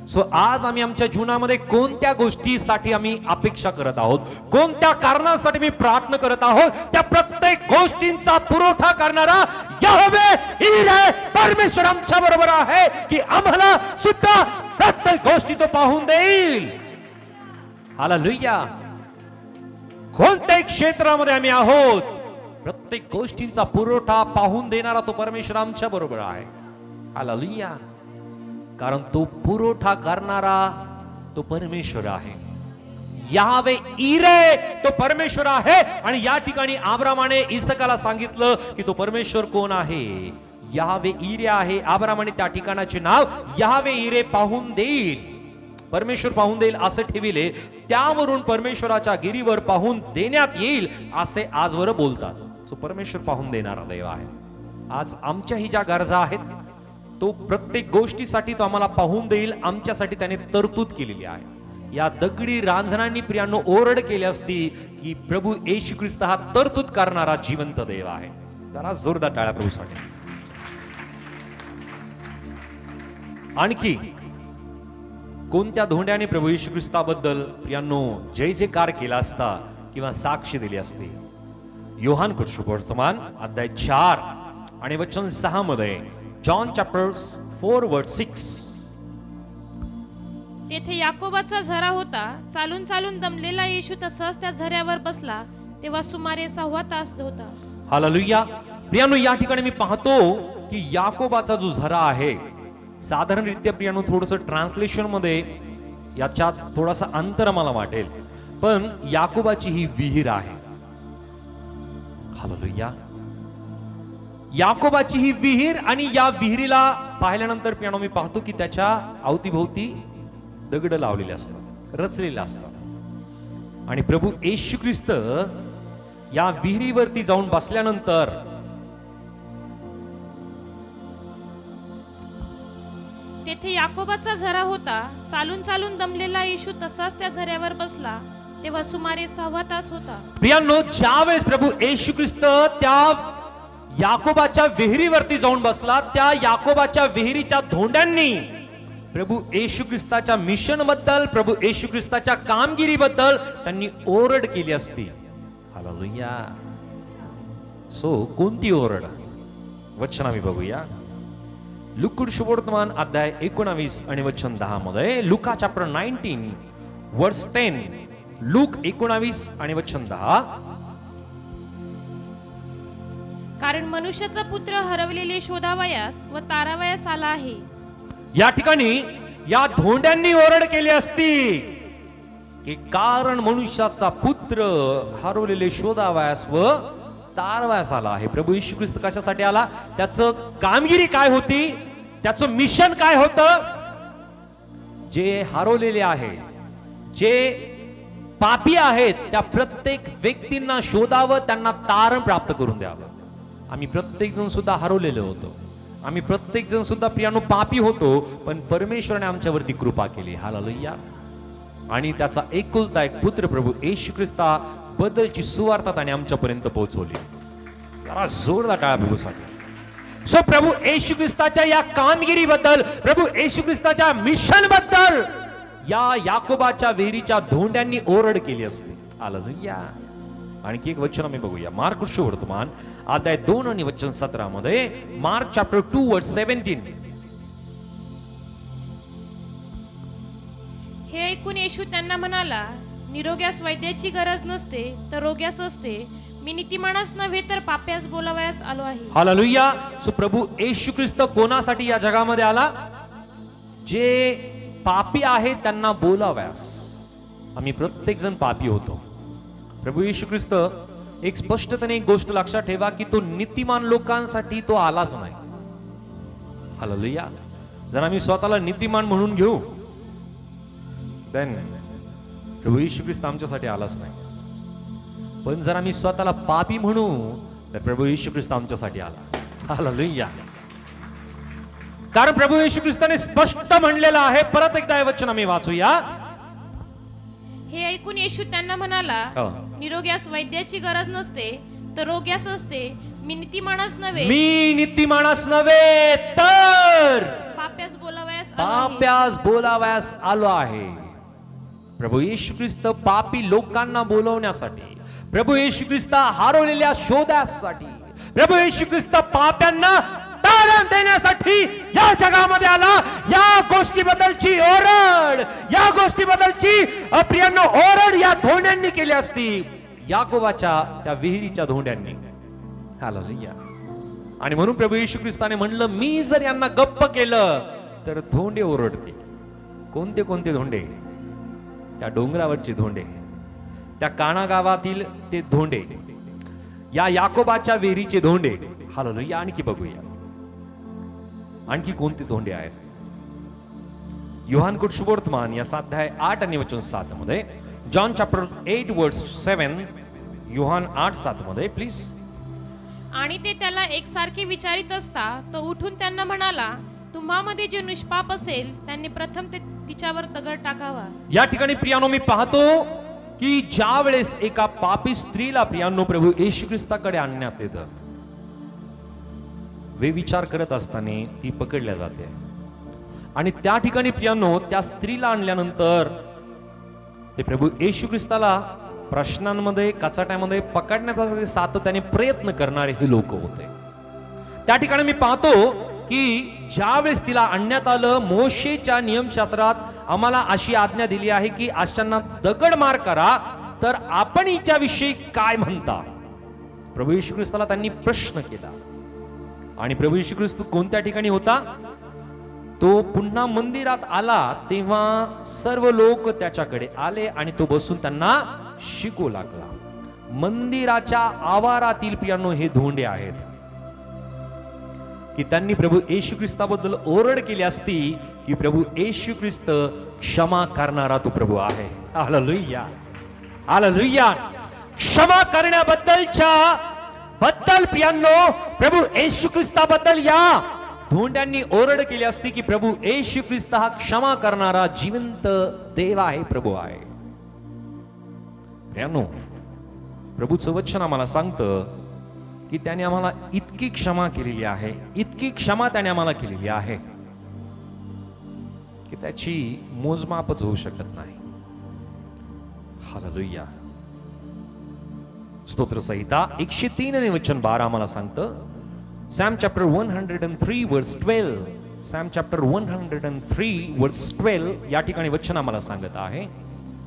सो आज आम्ही आमच्या जीवनामध्ये कोणत्या गोष्टीसाठी आम्ही अपेक्षा करत आहोत, कोणत्या कारणासाठी मी प्रार्थना करत आहोत, त्या प्रत्येक गोष्टींचा पुरवठा करणारा यावे इरे परमेश्वर आमच्या बरोबर आहे की आम्हाला सुद्धा प्रत्येक गोष्टी तो पाहून देईल. हालेलुया. कोणत्याही क्षेत्रामध्ये आम्ही आहोत, प्रत्येक गोष्टींचा पुरवठा पाहून देणारा तो परमेश्वर आमच्या बरोबर आहे. हालेलुया. कारण तो पुरवठा करणारा तो परमेश्वर आहे. यावे इरे तो परमेश्वर आहे. आणि या ठिकाणी अब्रामाने इसहाकाला सांगितलं की तो परमेश्वर कोण आहे? यावे इरे आहे. अब्रामाने त्या ठिकाणाचे नाव यावे इरे पाहून देईल परमेश्वर पाहून देईल असे ठेविले, त्यावरून परमेश्वराच्या गिरीवर पाहून देण्यात येईल असे आजवर बोलतात. सो परमेश्वर पाहून देणारा देव आहे. आज आमच्याही ज्या गरजा आहेत तो प्रत्येक गोष्टीसाठी तो आम्हाला पाहून देईल, आमच्यासाठी त्याने तरतूद केलेली आहे. या दगडी रांजणांनी प्रियांनो ओरड केली असती की प्रभू येशू ख्रिस्त हा तरतूद करणारा जिवंत देव आहे. जरा जोरदार टाळ्या प्रभूसाठी. आणखी कोणत्या धोंड्याने प्रभू येशू ख्रिस्ताबद्दल प्रियांनो जय जयकार केला असता किंवा साक्ष दिली असती? योहान वर्तमान अध्याय 4 आणि वचन 6 मध्ये, जॉन चॅप्टर 4 वर्स 6, तेथे याकोबाचा झरा होता. चालून चालून दमलेला येशू तसाच त्या झऱ्यावर बसला. तेव्हा सुमारे 6 तास होता. हालेलुया. प्रियांनो, या ठिकाणी मी पाहतो की याकोबाचा जो झरा आहे, साधारणरित्या प्रियांनो थोडस ट्रान्सलेशन मध्ये याच्यात थोडासा अंतर मला वाटेल, पण याकोबाची ही विहीर आहे. हालेलुया. याकोबाची ही विहीर, आणि या विहिरीला पाहिल्यानंतर प्रियांनो मी पाहतो की त्याच्या अवतीभोवती दगड लावलेले असतात, रचलेले असतात. आणि प्रभू येशू ख्रिस्त या विहिरीवरती जाऊन बसल्यानंतर तेथे याकोबाचा झरा होता. चालून चालून दमलेला येशू तसाच त्या झऱ्यावर बसला. तेव्हा सुमारे 6 तास होता. प्रियांनो, ज्यावेळेस प्रभू येशू ख्रिस्त त्या याकोबाच्या विहिरीवरती जाऊन बसला, त्या याकोबाच्या विहिरीच्या धोंड्यांनी प्रभू येशू ख्रिस्ताच्या मिशन बद्दल, प्रभू येशू ख्रिस्ताच्या कामगिरीबद्दल त्यांनी ओरड केली असती. हालेलुया. सो कोणती ओरड? वचन आम्ही बघूया. लूका शुभवर्तमान अध्याय 19 आणि वचन 10 मध्ये, लुका चॅप्टर 19 वर्स 10, लूक 19 आणि वचन 10, कारण मनुष्याचा पुत्र हरवलेले शोधावयास व तारावयास आला आहे. या ठिकाणी या धोंड्यांनी ओरड केली असती की कारण मनुष्याचा पुत्र हरवलेले शोधावयास व तारवायास आला आहे. प्रभू येशू ख्रिस्त कशासाठी आला? त्याचं कामगिरी काय होती? त्याचं मिशन काय होतं? जे हरवलेले आहे, जे पापी आहेत, त्या प्रत्येक व्यक्तींना शोधावं, त्यांना तारण प्राप्त करून द्यावं. आम्ही प्रत्येक जण सुद्धा हरवलेलो होतो. आम्ही प्रत्येक जण सुद्धा प्रियानो पापी होतो, पण परमेश्वराने आमच्यावरती कृपा केली. हालेलुया. आणि त्याचा एकुलता एक पुत्र प्रभू येशू ख्रिस्ता बद्दलची सुवार्ता त्याने आमच्यापर्यंत पोहोचवली. जरा जोरदार टाळ्या प्रभूसाठी. सो प्रभू येशू ख्रिस्ताच्या या कामगिरीबद्दल, प्रभू येशू ख्रिस्ताच्या मिशन बद्दल या याकोबाच्या विहिरीच्या धोंड्यांनी ओरड केली असते. हालेलुया. आणखी एक वचन आम्ही बघूया. मार्क वर्तमान अध्याय 2 आणि वचन 17 मध्ये, मार्क चॅप्टर 2 वर्स 17, हे ऐकून येशू त्यांना म्हणाला, निरोग्यास वैद्याची गरज नसते तर रोग्यास असते. मी नीतिमानास नव्हे तर पाप्यास बोलावयास आलो आहे. हालेलुया. सो प्रभू येशू ख्रिस्त कोणासाठी या जगामध्ये आला? जे पापी आहेत त्यांना बोलावयास. आम्ही प्रत्येक जण पापी होतो. प्रभू येशू ख्रिस्त एक स्पष्टपणे एक गोष्ट लक्षात ठेवा की तो नीतिमान लोकांसाठी तो आलाच नाही. हालेलुया. जर आम्ही स्वतःला नीतिमान म्हणून घेऊ, देन प्रभू येशू ख्रिस्त आमच्यासाठी आलाच नाही. पण जर आम्ही स्वतःला पापी म्हणू, तर प्रभू येशू ख्रिस्त आमच्यासाठी आला. हालेलुया. कारण प्रभू येशू ख्रिस्ताने स्पष्ट म्हणलेलं आहे. परत एकदा हे वचन आम्ही वाचूया. हे ऐकून येशू त्यांना म्हणाला, निरोग्यास वैद्याची गरज नसते तर रोग्यास असते. मी नीतिमानास नव्हे तर पाप्यास बोलावयास आलो आहे. प्रभू येशू ख्रिस्त पापी लोकांना बोलवण्यासाठी, प्रभू येशू ख्रिस्त हरवलेल्या शोधासाठी, प्रभू येशू ख्रिस्त पाप्यांना तारण देण्यासाठी या जगामध्ये आला. या गोष्टीबद्दलची ओरड, या गोष्टीबद्दलची प्रियांनो ओरड या धोंड्यांनी केली असती, याकोबाच्या त्या विहिरीच्या धोंड्यांनी. हालेलुया. आणि म्हणून प्रभू येशू ख्रिस्ताने म्हणलं, मी जर यांना गप्प केलं तर धोंडे ओरडतील. कोणते कोणते धोंडे? त्या डोंगरावरचे धोंडे, त्या काना गावातील ते धोंडे, या याकोबाच्या विहिरीचे धोंडे. हालेलुया. आणखी बघूया, आणखी कोणते धोंडे आहेत? योहान कुठ शुभवर्तमान या अध्याय 8 आणि वचन 7 मध्ये, जॉन चॅप्टर 8 वर्स 7, योहान 8:7 मध्ये प्लीज. आणि ते त्याला एकसारखे विचारित असता तो उठून त्यांना म्हणाला, तुम्हामध्ये जे निष्पाप असेल त्यांनी प्रथम तिच्यावर दगड टाकावा. या ठिकाणी प्रियानो मी पाहतो की ज्या वेळेस एका पापी स्त्रीला प्रियानो प्रभू येशू ख्रिस्ताकडे आणण्यात येतं, वे विचार करत असताना ती पकडल्या जाते. आणि त्या ठिकाणी प्रियानो त्या स्त्रीला आणल्यानंतर ते प्रभू येशू ख्रिस्ताला प्रश्नांमध्ये कचाट्यामध्ये पकडण्याचा सातत्याने प्रयत्न करणारे हे लोक होते. त्या ठिकाणी मी पाहतो की ज्या वेळेस तिला आणण्यात आलं, मोशेच्या नियमशास्त्रात आम्हाला अशी आज्ञा दिली आहे की अशांना दगड मार करा, तर आपण हिच्याविषयी काय म्हणता. प्रभू येशू ख्रिस्ताला त्यांनी प्रश्न केला. आणि प्रभू येशू ख्रिस्त कोणत्या ठिकाणी होता, तो पुन्हा मंदिरात आला तेव्हा सर्व लोक त्याच्याकडे आले आणि तो बसून त्यांना शिकू लागला. मंदिराच्या आवारातील प्रियानो हे धोंडे आहेत की त्यांनी प्रभू येशू ख्रिस्ताबद्दल ओरड केली असती की प्रभू येशू ख्रिस्त क्षमा करणारा तो प्रभू आहे. Hallelujah, hallelujah. क्षमा करण्याबद्दलच्या बद्दल प्रियानो प्रभू येशू ख्रिस्ताबद्दल या धोंड्यांनी ओरड केली असती की प्रभू येशू ख्रिस्त हा क्षमा करणारा जिवंत देव आहे, प्रभू आहे. प्रियानो, प्रभूचं वचन आम्हाला सांगतं की त्याने आम्हाला इतकी क्षमा केलेली आहे, इतकी क्षमा त्याने आम्हाला केलेली आहे की त्याची मोजमापच होऊ शकत नाही. हालेलुया. स्तोत्र संहिता 103 आणि वचन 12 आम्हाला सांगतं, सॅम चॅप्टर 103 वर्स 12, सॅम चॅप्टर 103 वर्स 12 या ठिकाणी वचन आम्हाला सांगत आहे.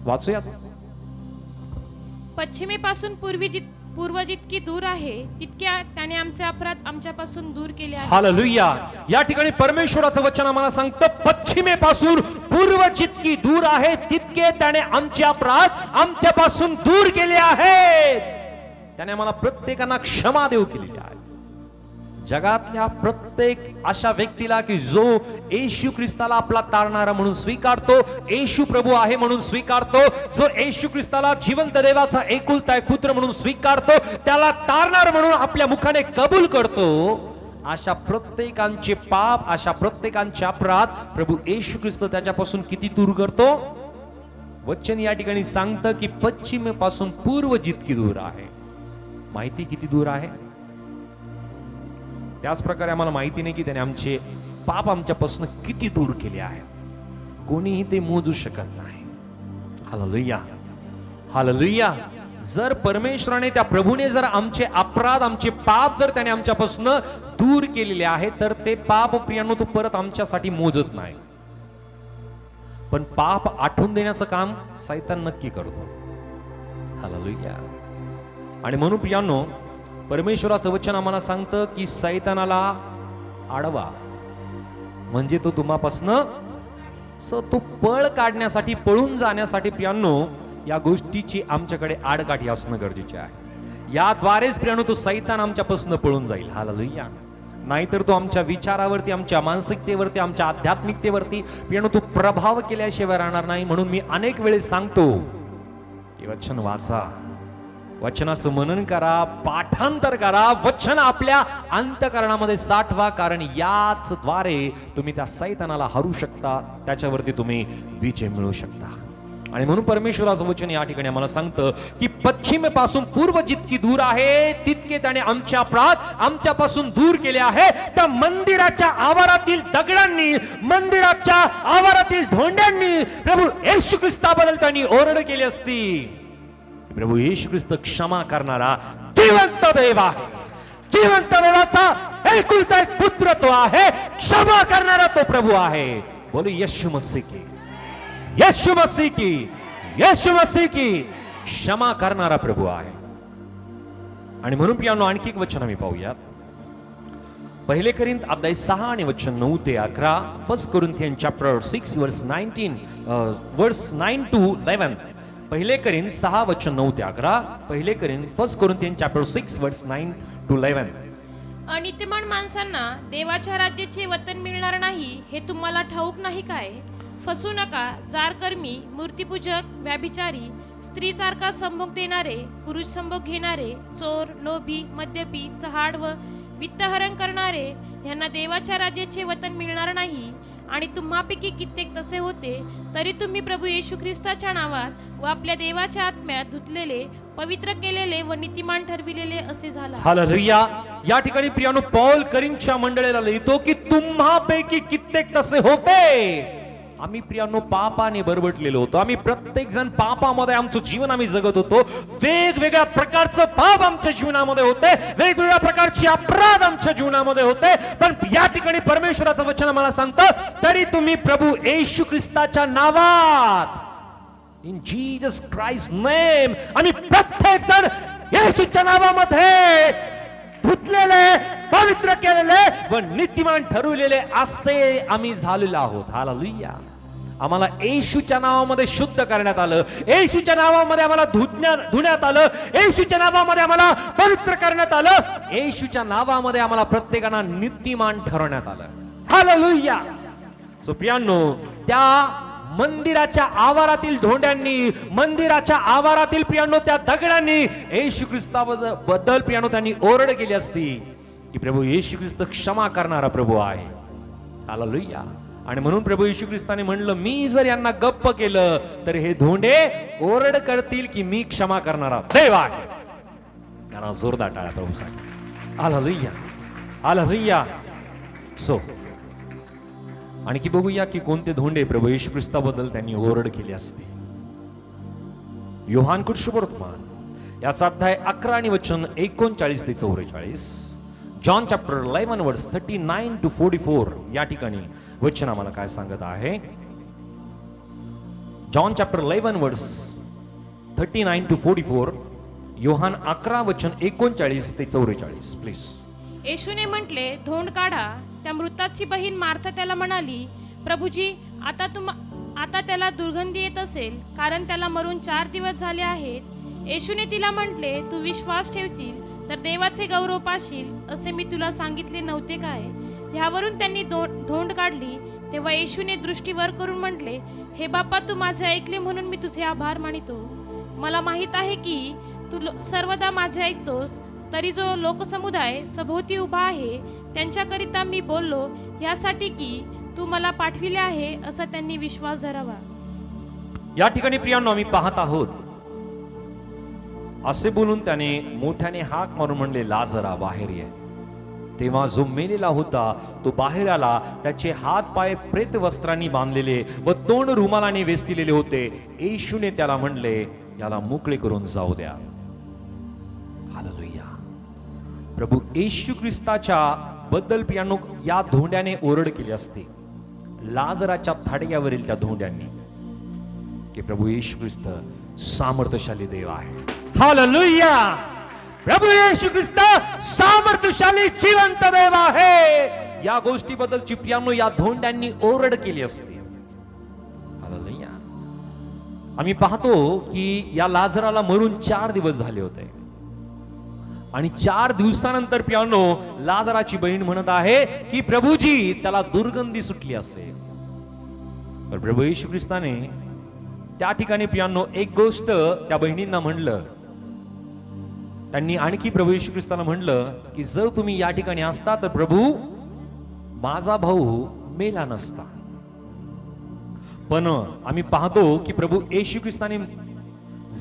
वाचूया. पश्चिमेपासून पूर्व जितकी दूर आहे तितक्या त्याने आमचे अपराध आमच्यापासून दूर केले आहेत. हालेलुया. या ठिकाणी परमेश्वराचं वचन आम्हाला सांगतं, पश्चिमेपासून पूर्व जितकी दूर आहे तितके त्याने आमचे अपराध आमच्यापासून दूर केले आहेत. त्याने आम्हाला प्रत्येकांना क्षमा देऊ केलेली आहे. जगातल्या प्रत्येक अशा व्यक्तीला की जो येशू ख्रिस्ताला आपला तारणारा म्हणून स्वीकारतो, येशू प्रभू आहे म्हणून स्वीकारतो, जो येशू ख्रिस्ताला जिवंत देवाचा एकुलता एक पुत्र म्हणून स्वीकारतो, त्याला तारणार म्हणून आपल्या मुखाने कबूल करतो, अशा प्रत्येकांचे पाप, अशा प्रत्येकांचे अपराध प्रभू येशू ख्रिस्त त्याच्यापासून किती दूर करतो. वचन या ठिकाणी सांगतं की पश्चिमेपासून पूर्व जितकी दूर आहे. माहिती किती दूर आहे. त्याच प्रकारे आम्हाला माहिती नाही की त्याने आमचे पाप आमच्यापासून किती दूर केले आहे. कोणीही ते मोजू शकत नाही. Hallelujah, hallelujah. जर परमेश्वराने त्या प्रभूने जर आमचे अपराध, आमचे पाप जर त्याने आमच्यापासून दूर केलेले आहे, तर ते पाप प्रियानो तो परत आमच्यासाठी मोजत नाही. पण पाप आठवून देण्याचं काम सैतान नक्की करतो. हालेलुया. आणि म्हणून प्रियानो परमेश्वराचं वचन आम्हाला सांगतं की सैतानाला आडवा, म्हणजे तो तुम्हापासनं तो पळ काढण्यासाठी, पळून जाण्यासाठी प्रियानो या गोष्टीची आमच्याकडे आडकाठी असणं गरजेचे आहे. याद्वारेच प्रियानो तो सैतान आमच्यापासून पळून जाईल. हालेलुया. नाहीतर तो आमच्या विचारावरती, आमच्या मानसिकतेवरती, आमच्या आध्यात्मिकतेवरती प्रियानो तो प्रभाव केल्याशिवाय राहणार नाही. म्हणून मी अनेक वेळेस सांगतो की वचन वाचा, वचनाचं मनन करा, पाठांतर करा, वचन आपल्या अंतःकरणामध्ये साठवा, कारण याच द्वारे तुम्ही त्या सैतानाला हरू शकता, त्याच्यावरती तुम्ही विजय मिळवू शकता. आणि म्हणून परमेश्वराचं वचन या ठिकाणी आम्हाला सांगतं की पश्चिमेपासून पूर्व जितकी दूर आहे तितके त्याने आमचे अपराध आमच्यापासून दूर केले आहे. त्या मंदिराच्या आवारातील दगडांनी, मंदिराच्या आवारातील धोंड्यांनी प्रभू येशू ख्रिस्ताबद्दल त्यांनी ओरड केली असती. प्रभू येशू ख्रिस्त क्षमा करणारा जिवंत देव आहे. जिवंत देवाचा एकुलता एक पुत्र तो आहे. क्षमा करणारा तो प्रभू आहे. बोलो यीशु मसीह की, यीशु मसीह की, यीशु मसीह की. क्षमा करणारा प्रभू आहे. आणि म्हणून प्रियानो आणखी एक वचन आम्ही पाहूया. पहिले कोरिंथ अध्याय 6 आणि वचन 9 ते 11. 1 कोरिंथियन चॅप्टर 6 वर्स 19 वर्स 9 to 11. पहिले कोरिंथ 6 वचन 9 ते 11. पहिले कोरिंथ 1 कोरिंथियन चॅप्टर 6 वर्स 9 to 11. अनित्यमान माणसांना देवाच्या राज्याचे वतन मिळणार नाही हे तुम्हाला ठाऊक नाही काय. फसू नका. जारकर्मी, मूर्तीपूजक, व्याभिचारी, स्त्रीसारखा संभोग देणारे, पुरुष संभोग घेणारे, चोर, लोभी, मद्यपी, चहाड व वित्तहरण करणारे यांना देवाच्या राज्याचे वतन मिळणार नाही. आणि तुम्हापैकी कित्येक तसे होते, तरी तुम्ही प्रभू येशू ख्रिस्ताच्या नावात व आपल्या देवाच्या आत्म्यात धुतलेले, पवित्र केलेले व नीतिमान ठरविलेले असे झाला. हालेलुया. या ठिकाणी प्रियानो पौल करिंथच्या मंडळीला लिहितो की तुम्हापैकी कित्येक तसे होते. आम्ही प्रियानो पापाने बरबटलेलो होतो. आम्ही प्रत्येक जण पापामध्ये आमचं जीवन आम्ही जगत होतो. वेगवेगळ्या प्रकारचं पाप आमच्या जीवनामध्ये होते, वेगवेगळ्या प्रकारचे अपराध आमच्या जीवनामध्ये होते. पण या ठिकाणी परमेश्वराचं वचन मला सांगतं, तरी तुम्ही प्रभू येशू ख्रिस्ताच्या नावात, इन जीसस क्राइस्ट नेम, आम्ही प्रत्येक जण येशूच्या नावामध्ये धुतलेले, पवित्र केलेले व नीतिमान ठरवलेले असे आम्ही झालेलो आहोत. हालेलुया. आम्हाला येशूच्या नावामध्ये शुद्ध करण्यात आलं, येशूच्या नावामध्ये आम्हाला धुण्यात आलं, येशूच्या नावामध्ये आम्हाला पवित्र करण्यात आलं, येशूच्या नावामध्ये आम्हाला प्रत्येकाला नीतिमान ठरवण्यात आलं. हालेलुया. सो प्रियांनो, त्या मंदिराच्या आवारातील धोंड्यांनी, मंदिराच्या आवारातील प्रियांनो त्या दगडांनी येशू ख्रिस्ताबद्दल प्रियांनो त्यांनी ओरड केली असती की प्रभू येशू ख्रिस्त क्षमा करणारा प्रभू आहे. हालेलुया. आणि म्हणून प्रभू येशू ख्रिस्ताने म्हणलं, मी जर यांना गप्प केलं तर हे धोंडे ओरड करतील की मी क्षमा करणारा देव आहे. त्यांना जोरदार टाळ्या प्रभूसाठी. हालेलुया. हालेलुया. सो आणखी बघूया की कोणते धोंडे प्रभू येशू ख्रिस्ताबद्दल त्यांनी ओरड केली असती. योहान कुशवर्तमान याचा अध्याय 11 आणि वचन 39 ते 44. जॉन चॅप्टर 11 वर्स 39 to 44 या ठिकाणी वचन आम्हाला काय सांगत आहे. जॉन चॅप्टर 11 वर्स 39 to 44. योहान 11 वचन 39 ते 44 प्लीज. येशूने म्हटले, धोंड काढा. त्या मृताची बहीण मार्था त्याला म्हणाली, प्रभुजी, आता त्याला दुर्गंधी येत असेल, कारण त्याला मरून 4 दिवस झाले आहेत. येशूने तिला म्हटले, तू विश्वास ठेवशील तर देवाचे गौरव पाशील, असे मी तुला सांगितले नव्हते काय? ह्यावरून त्यांनी धोंड काढली. तेव्हा येशूने दृष्टी वर करून म्हटले, हे बापा, तू माझे ऐकले म्हणून मी तुझे आभार मानितो. मला माहित आहे की तू सर्वदा माझे ऐकतोस, तरी जो लोकसमुदाय सभोवती उभा आहे त्यांच्याकरिता मी बोललो, यासाठी की तू मला पाठविले आहे असा त्यांनी विश्वास धरावा. या ठिकाणी प्रियांनो आम्ही पाहत आहोत, असे बोलून त्याने मोठ्याने हाक मारून म्हणले, लाजरा बाहेर ये. तेव्हा जो मेलेला होता तो बाहेर आला. त्याचे हात पाय प्रेत वस्त्रांनी बांधलेले व तोंड रुमालाने वेष्टिलेले होते. येशूने त्याला म्हणले, याला मोकळे करून जाऊ द्या. हालेलुया. प्रभू येशू ख्रिस्ताच्या बद्दल प्रियांनो या धोंड्याने ओरड केली असते, लाजराच्या थाडग्यावरील त्या धोंड्यांनी, की प्रभू येशू ख्रिस्त सामर्थ्यशाली देव आहे. हालेलुया. प्रभू येशू ख्रिस्त सामर्थ्यशाली जिवंत देव आहे. या गोष्टीबद्दलची प्रियांनो या धोंड्यांनी ओरड केली असते. हालेलुया. आम्ही पाहतो की या लाजराला मरून 4 दिवस झाले होते आणि 4 दिवसानंतर प्रियांनो लाजराची बहीण म्हणत आहे की प्रभूजी, त्याला दुर्गंधी सुटली असेल. तर प्रभू येशू ख्रिस्ताने त्या ठिकाणी प्रियांनो एक गोष्ट त्या बहिणींना म्हणलं. त्यांनी आणखी प्रभू येशू ख्रिस्ताला म्हणलं की जर तुम्ही या ठिकाणी असता तर प्रभू माझा भाऊ मेला नसता. पण आम्ही पाहतो की प्रभू येशू ख्रिस्ताने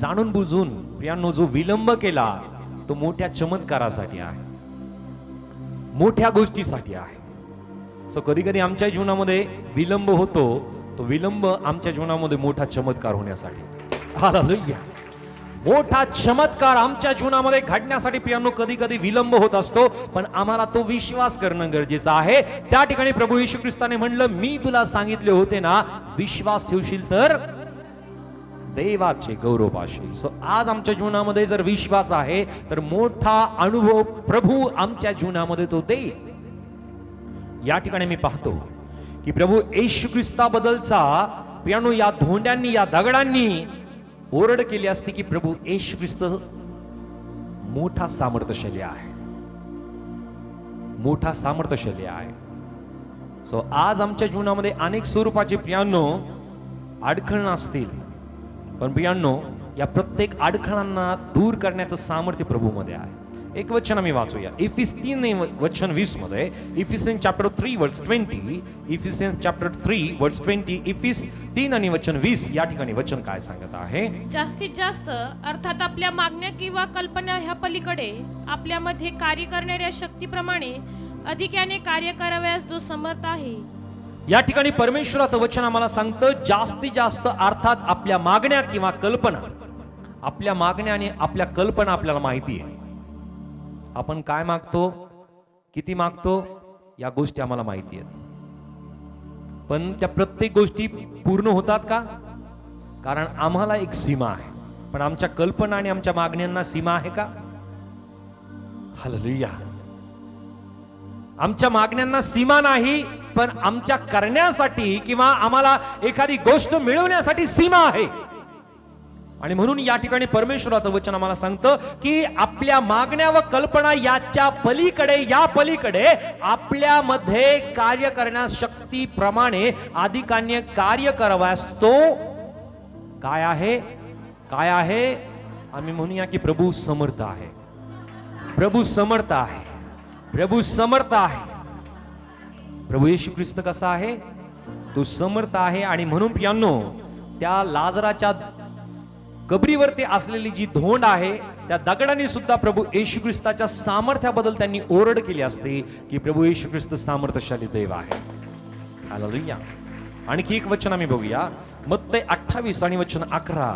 जाणून बुजून प्रियांनो जो विलंब केला तो मोठ्या चमत्कारासाठी आहे, मोठ्या गोष्टीसाठी आहे. सो कधी कधी आमच्या जीवनामध्ये विलंब होतो, तो विलंब आमच्या जीवनामध्ये मोठा चमत्कार होण्यासाठी. हालेलुया. मोठा चमत्कार आमच्या जीवनामध्ये घडण्यासाठी प्रियांनो कधी कधी विलंब होत असतो, पण आम्हाला तो विश्वास करणं गरजेचं आहे. त्या ठिकाणी प्रभू येशू ख्रिस्ताने म्हणलं, मी तुला सांगितले होते ना, विश्वास ठेवशील तर देवाचे गौरव पाशील. सो आज आमच्या जीवनामध्ये जर विश्वास आहे तर मोठा अनुभव प्रभू आमच्या जीवनामध्ये तो देईल. या ठिकाणी मी पाहतो की प्रभू येशू ख्रिस्ताबद्दलचा प्रियांनो या धोंड्यांनी, या दगडांनी ओरड केली असती की प्रभू येशू ख्रिस्त मोठा सामर्थ्यशाली आहे, मोठा सामर्थ्यशाली आहे. सो आज आमच्या जीवनामध्ये अनेक स्वरूपाचे प्रियांनो अडखळणं असतील, पण प्रियांनो या प्रत्येक अडखळांना दूर करण्याचं सामर्थ्य प्रभूमध्ये आहे. एक वचन आम्ही वाचूया. इफिस 3 वचन 20 मध्ये, इफिसियन्स चॅप्टर 3 वर्स 20, इफिसियन्स चॅप्टर 3 वर्स 20, इफिस 3 आणि वचन 20 या ठिकाणी वचन काय सांगत आहे? जास्तीत जास्त अर्थात आपल्या मागण्या किंवा कल्पना ह्या पलीकडे आपल्यामध्ये कार्य करणाऱ्या शक्तीप्रमाणे अधिकाने कार्य करावयास जो समर्थ आहे. या ठिकाणी परमेश्वराचं वचन आम्हाला सांगतं जास्तीत जास्त अर्थात आपल्या मागण्या किंवा कल्पना, आपल्या मागण्या आणि आपल्या कल्पना आपल्याला माहिती आहे. आपण काय मागतो, किती मागतो, या गोष्टी आम्हाला माहिती आहेत. पण त्या प्रत्येक गोष्टी पूर्ण होतात का? कारण आम्हाला एक सीमा आहे, पण आमच्या कल्पना आणि आमच्या मागण्यांना सीमा आहे का? हालेलुया. आमच्या मागण्यांना सीमा नाही, पण आमच्या करण्यासाठी किंवा आम्हाला एखादी गोष्ट मिळवण्यासाठी सीमा आहे. आणि म्हणून या ठिकाणी परमेश्वराचं वचन आम्हाला सांगतं की आपल्या मागण्या व कल्पना याच्या पलीकडे, या पलीकडे आपल्यामध्ये कार्य करण्यास शक्तीप्रमाणे अधिकान्य कार्य करावयास तो काय आहे? काय आहे? आम्ही म्हणूया की प्रभू समर्थ आहे. प्रभू समर्थ आहे. प्रभू समर्थ आहे. प्रभू येशू ख्रिस्त कसा आहे? तो समर्थ आहे. आणि म्हणून प्रियांनो त्या लाजराच्या कबरीवरती असलेली जी धोंड आहे त्या दगडाने सुद्धा प्रभू येशू ख्रिस्ताच्या सामर्थ्याबद्दल त्यांनी ओरड केली असते की प्रभू येशू ख्रिस्त सामर्थ्यशाली देव आहे. हालेलुया. आणखी एक वचन आम्ही बघूया. मत्ते 28 आणि वचन 11,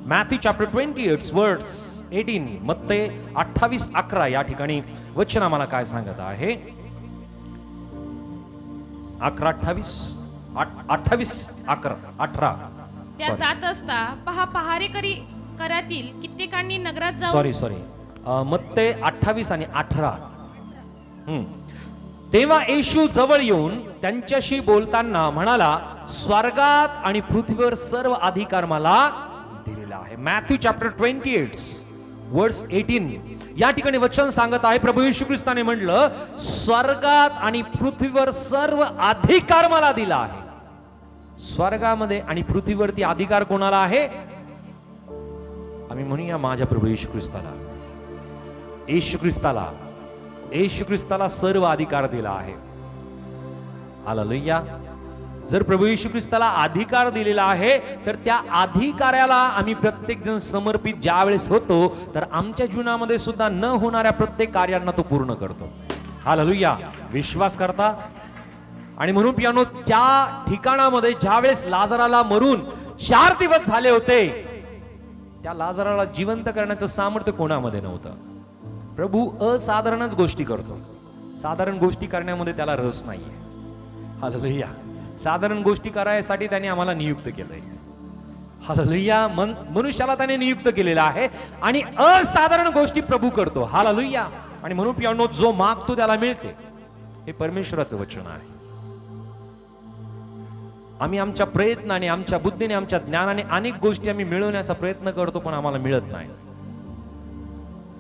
मॅथ्यू चॅप्टर 28 वर्स 18, मत्ते 28:11 या ठिकाणी वचन आम्हाला काय सांगत आहे? 18. त्या जात असता पहा पहारेकरी करातील कित्येकांनी नगरात जाऊन सॉरी मत्ते 28 आणि 18. तेव्हा येशू जवळ येऊन त्यांच्याशी बोलताना म्हणाला, स्वर्गात आणि पृथ्वीवर सर्व अधिकार मला दिलेला आहे. मॅथ्यू चॅप्टर 28 वर्स 18 या ठिकाणी वचन सांगत आहे, प्रभू येशू ख्रिस्ताने म्हटलं स्वर्गात आणि पृथ्वीवर सर्व अधिकार मला दिला आहे. स्वर्गामध्ये आणि पृथ्वीवरती अधिकार कोणाला आहे? आम्ही म्हणूया माझ्या प्रभू येशू ख्रिस्ताला. येशू ख्रिस्ताला, येशू ख्रिस्ताला सर्व अधिकार दिला आहे. हालेलुया. जर प्रभू येशू ख्रिस्ताला अधिकार दिलेला आहे तर त्या अधिकाराला आम्ही प्रत्येक जण समर्पित ज्यावेळेस होतो तर आमच्या जीवनामध्ये सुद्धा न होणाऱ्या प्रत्येक कार्यांना तो पूर्ण करतो. हालेलुया. विश्वास करता? आणि म्हणून पियानो त्या ठिकाणामध्ये ज्यावेळेस लाजराला मरून 4 दिवस झाले होते, त्या लाजराला जिवंत करण्याचं सामर्थ्य कोणामध्ये नव्हतं. प्रभू असाधारणच गोष्टी करतो. साधारण गोष्टी करण्यामध्ये त्याला रस नाहीये. हालेलुया. साधारण गोष्टी करायसाठी त्याने आम्हाला नियुक्त केलंय. हालेलुया. मनुष्याला त्याने नियुक्त केलेला आहे आणि असाधारण गोष्टी प्रभू करतो. हालेलुया. आणि म्हणून पियानो जो मागतो त्याला मिळते, हे परमेश्वराचं वचन आहे. आम्ही आमच्या प्रयत्नाने, आमच्या बुद्धीने, आमच्या ज्ञानाने अनेक गोष्टी आम्ही मिळवण्याचा प्रयत्न करतो, पण आम्हाला मिळत नाही.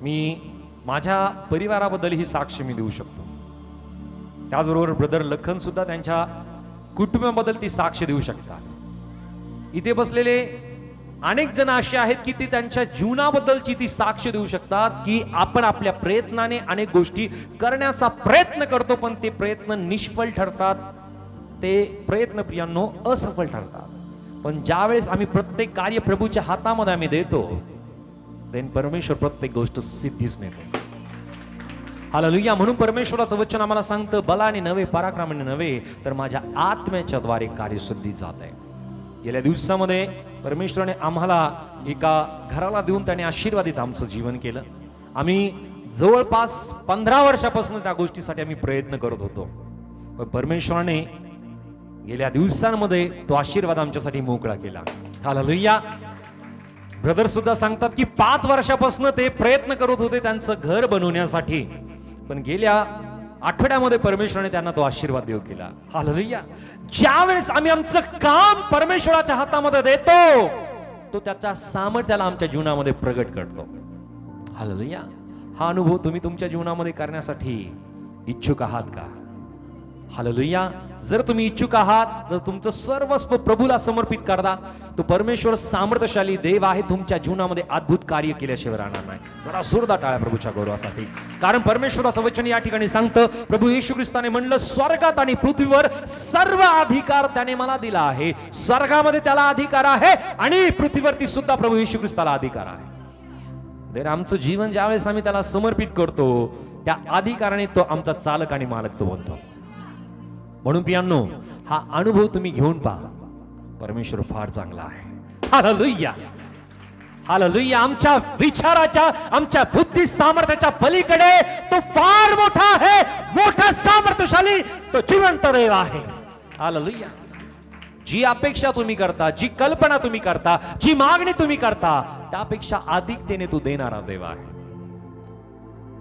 मी माझ्या परिवाराबद्दल ही साक्ष मी देऊ शकतो. त्याचबरोबर ब्रदर लखन सुद्धा त्यांच्या कुटुंबाबद्दल ती साक्ष देऊ शकतात. इथे बसलेले अनेक जण असे आहेत की ते त्यांच्या जीवनाबद्दलची ती साक्ष देऊ शकतात की आपण आपल्या प्रयत्नाने अनेक गोष्टी करण्याचा प्रयत्न करतो, पण ते प्रयत्न निष्फळ ठरतात. ते प्रयत्न प्रियांनो असफल ठरतात. पण ज्यावेळेस आम्ही प्रत्येक कार्य प्रभूच्या हातामध्ये आम्ही देतो, देन परमेश्वर प्रत्येक गोष्ट सिद्धीस नेतो. हालेलुया. म्हणून परमेश्वराचं वचन आम्हाला सांगतं, बलाने नव्हे, पराक्रमाने नव्हे, तर माझ्या आत्म्याच्या द्वारे कार्यसिद्धी जात आहे. गेल्या दिवसामध्ये परमेश्वराने आम्हाला एका घराला देऊन त्याने आशीर्वादित आमचं जीवन केलं. आम्ही जवळपास 15 वर्षापासून त्या गोष्टीसाठी आम्ही प्रयत्न करत होतो, पण परमेश्वराने गेल्या दिवसांमध्ये तो आशीर्वाद आमच्यासाठी मोकळा केला. हालेलुया. ब्रदर सुद्धा सांगतात की 5 वर्षापासून ते प्रयत्न करत होते त्यांचं घर बनवण्यासाठी, पण गेल्या आठवड्यामध्ये परमेश्वराने त्यांना तो आशीर्वाद देऊ केला. हालेलुया. ज्यावेळेस आम्ही आमचं काम परमेश्वराच्या हातामध्ये देतो, तो त्याच्या सामर्थ्याला आमच्या जीवनामध्ये प्रगट करतो. हालेलुया. हा अनुभव तुम्ही तुमच्या जीवनामध्ये करण्यासाठी इच्छुक आहात का? हालेलुया. जर तुम्ही इच्छुक आहात तर तुमचं सर्वस्व प्रभूला समर्पित करता, तो परमेश्वर सामर्थ्यशाली देव आहे, तुमच्या जीवनामध्ये अद्भुत कार्य केल्याशिवाय राहणार नाही. जरा जोरदार टाळ्या प्रभूच्या गौरवासाठी. कारण परमेश्वराचं वचन या ठिकाणी सांगतं, प्रभू येशू ख्रिस्ताने म्हणलं, स्वर्गात आणि पृथ्वीवर सर्व अधिकार त्याने मला दिला आहे. स्वर्गामध्ये त्याला अधिकार आहे आणि पृथ्वीवरती सुद्धा प्रभू येशू ख्रिस्ताला अधिकार आहे. तर आमचं जीवन ज्यावेळेस आम्ही त्याला समर्पित करतो, त्या अधिकाराने तो आमचा चालक आणि मालक तो बनतो. म्हणून प्रियांनो, हा अनुभव तुम्ही घेऊन पहा. परमेश्वर फार चांगला आहे. Hallelujah, hallelujah. आमच्या विचाराच्या, आमच्या बुद्धी सामर्थ्याच्या पलीकडे तो फार मोठा आहे, मोठा सामर्थ्यशाली तो जिवंत देव आहे. हालेलुया. जी अपेक्षा तुम्ही करता, जी कल्पना तुम्ही करता, जी मागणी तुम्ही करता, त्यापेक्षा अधिकतेने तो देणारा देव आहे.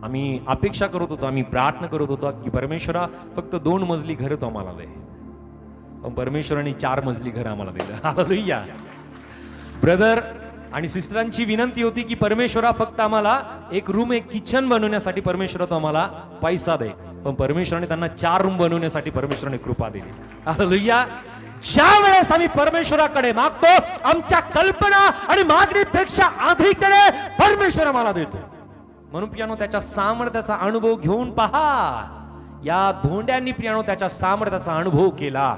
आम्ही अपेक्षा करत होतो, आम्ही प्रार्थना करत होतो की परमेश्वरा फक्त 2 मजली घर तो आम्हाला दे, पण परमेश्वराने 4 मजली घर आम्हाला दिलं. हालेलुया. ब्रदर आणि सिस्टरांची विनंती होती की परमेश्वरा फक्त आम्हाला एक रूम, एक किचन बनवण्यासाठी परमेश्वरा तो आम्हाला पैसा दे, पण परमेश्वराने त्यांना 4 रूम बनवण्यासाठी परमेश्वराने कृपा दिली. हालेलुया. ज्या वेळेस आम्ही परमेश्वराकडे मागतो, आमच्या कल्पना आणि मागणीपेक्षा अधिकतेने परमेश्वर आम्हाला देतो. म्हणून प्रियानो, त्याच्या सामर्थ्याचा अनुभव घेऊन पहा. या धोंड्यांनी प्रियानो त्याच्या सामर्थ्याचा अनुभव केला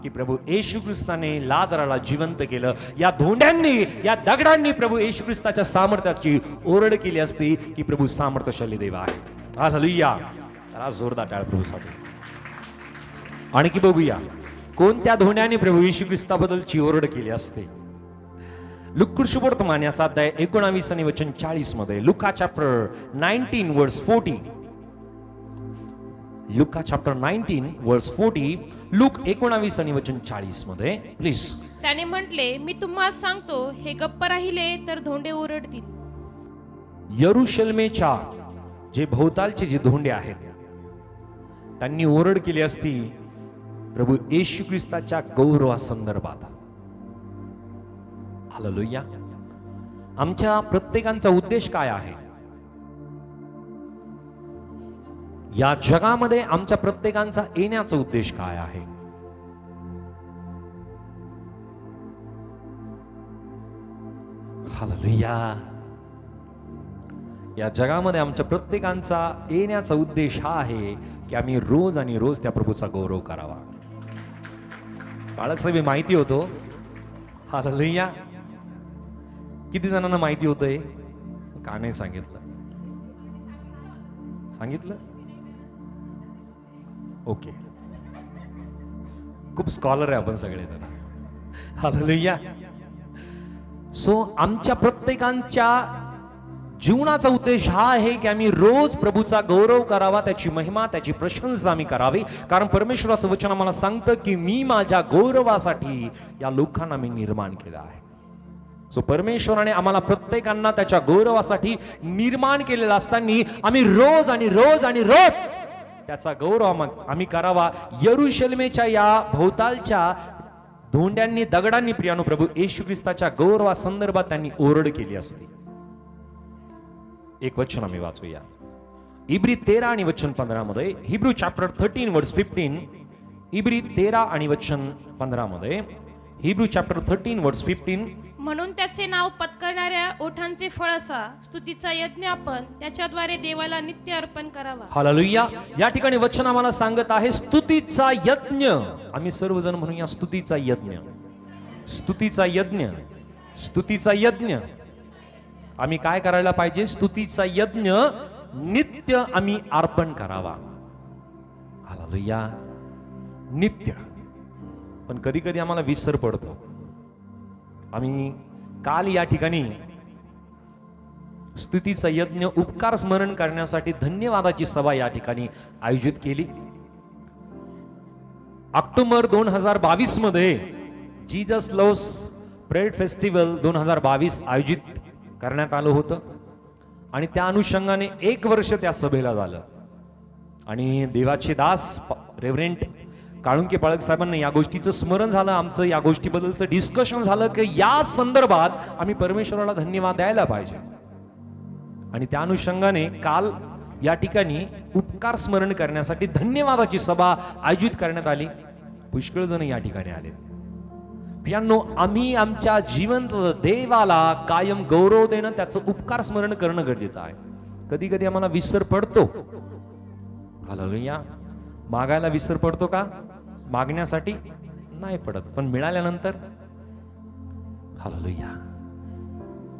की प्रभू येशू ख्रिस्ताने लाजराला जिवंत केलं. या धोंड्यांनी, या दगडांनी प्रभू येशू ख्रिस्ताच्या सामर्थ्याची ओरड केली असती की प्रभू सामर्थ्यशाली देव आहे. हालेलुया. जरा जोरदार टाळ प्रभूसाठी. आणखी बघूया कोणत्या धोंड्याने प्रभू येशू ख्रिस्ताबद्दलची ओरड केली असते. लुका शुभवर्तमान याचा अध्याय 19 आणि वचन 40 मध्ये. लुका चॅप्टर 19 वर्स 40. लुका चॅप्टर 19 वर्स 40. लुक 19 आणि वचन 40 मध्ये प्लीज. त्याने म्हटले, मी तुम्हाला सांगतो, हे गप्प राहिले तर धोंडे ओरडतील. यरुशलेमेच्या जे भोवतालचे जे धोंडे आहेत, त्यांनी ओरड केली असती प्रभू येशू ख्रिस्ताच्या गौरवासंदर्भात. हालेलुया. आमच्या प्रत्येकाचा उद्देश काय आहे या जगामध्ये? आमच्या प्रत्येकाचा येण्याचा उद्देश काय आहे? हालेलुया. या जगामध्ये आमच्या प्रत्येकाचा येण्याचा उद्देश हा आहे की आम्ही रोज आणि रोज त्या प्रभूचा गौरव करावा. बाळक सगळी माहिती होतो. हालेलुया. किती जणांना माहिती होतंय? का नाही सांगितलं? सांगितलं? ओके. खूप स्कॉलर आहे आपण सगळेजण. हालेलुया. सो आमच्या प्रत्येकांच्या जीवनाचा उद्देश हा आहे की आम्ही रोज प्रभूचा गौरव करावा, त्याची महिमा, त्याची प्रशंसा आम्ही करावी. कारण परमेश्वराचं वचन आम्हाला सांगतं की मी माझ्या गौरवासाठी या लोकांना मी निर्माण केलं आहे. सो परमेश्वराने आम्हाला प्रत्येकांना त्याच्या गौरवासाठी निर्माण केलेलं असताना आम्ही रोज आणि रोज आणि रोज त्याचा गौरव आम्ही करावा. यरुशलेमेच्या या भोवतालच्या धोंड्यांनी, दगडांनी प्रियानो प्रभू येशू ख्रिस्ताच्या गौरवासंदर्भात त्यांनी ओरड केली असती. एक वचन आम्ही वाचूया. इब्री 13 आणि वचन 15 मध्ये. हिब्रू चॅप्टर 13 वर्स 15. इब्री 13 आणि वचन 15 मध्ये. हिब्रू चॅप्टर 13 वर्स 15. म्हणून त्याचे नाव पत्करणाऱ्या ओठांचे फळ असा स्तुतीचा यज्ञ आपण त्याच्याद्वारे देवाला नित्य अर्पण करावा. हालेलुया. या ठिकाणी वचन आम्हाला सांगत आहे स्तुतीचा यज्ञ. आम्ही सर्वजण म्हणूया स्तुतीचा यज्ञ, स्तुतीचा यज्ञ, स्तुतीचा यज्ञ. आम्ही काय करायला पाहिजे? स्तुतीचा यज्ञ नित्य आम्ही अर्पण करावा. हालेलुया. नित्य. पण कधी कधी आम्हाला विसर पडतो. आम्ही काल या ठिकाणी स्तुतीचा यज्ञ, उपकार स्मरण करण्यासाठी धन्यवादाची सभा या ठिकाणी आयोजित केली. ऑक्टोबर 2022 मध्ये जीजस लव्स ब्रेड फेस्टिवल 2022 आयोजित करण्यात आलं होतं आणि त्या अनुषंगाने 1 वर्ष त्या सभेला झालं. आणि देवाचे दास रेव्हरेंट काळुंके पाळक साहेबांना या गोष्टीचं स्मरण झालं. आमचं या गोष्टीबद्दलचं डिस्कशन झालं की या संदर्भात आम्ही परमेश्वराला धन्यवाद द्यायला पाहिजे. आणि त्या अनुषंगाने काल या ठिकाणी उपकार स्मरण करण्यासाठी धन्यवादाची सभा आयोजित करण्यात आली. पुष्कळ जण या ठिकाणी आले. प्रियांनो, आम्ही आमच्या जिवंत देवाला कायम गौरव देणं, त्याचं उपकार स्मरण करणं गरजेचं आहे. कधी कधी आम्हाला विसर पडतो. हालेलुया. मागायला विसर पडतो का? मागण्यासाठी नाही पडत, पण मिळाल्यानंतर हालेलुया.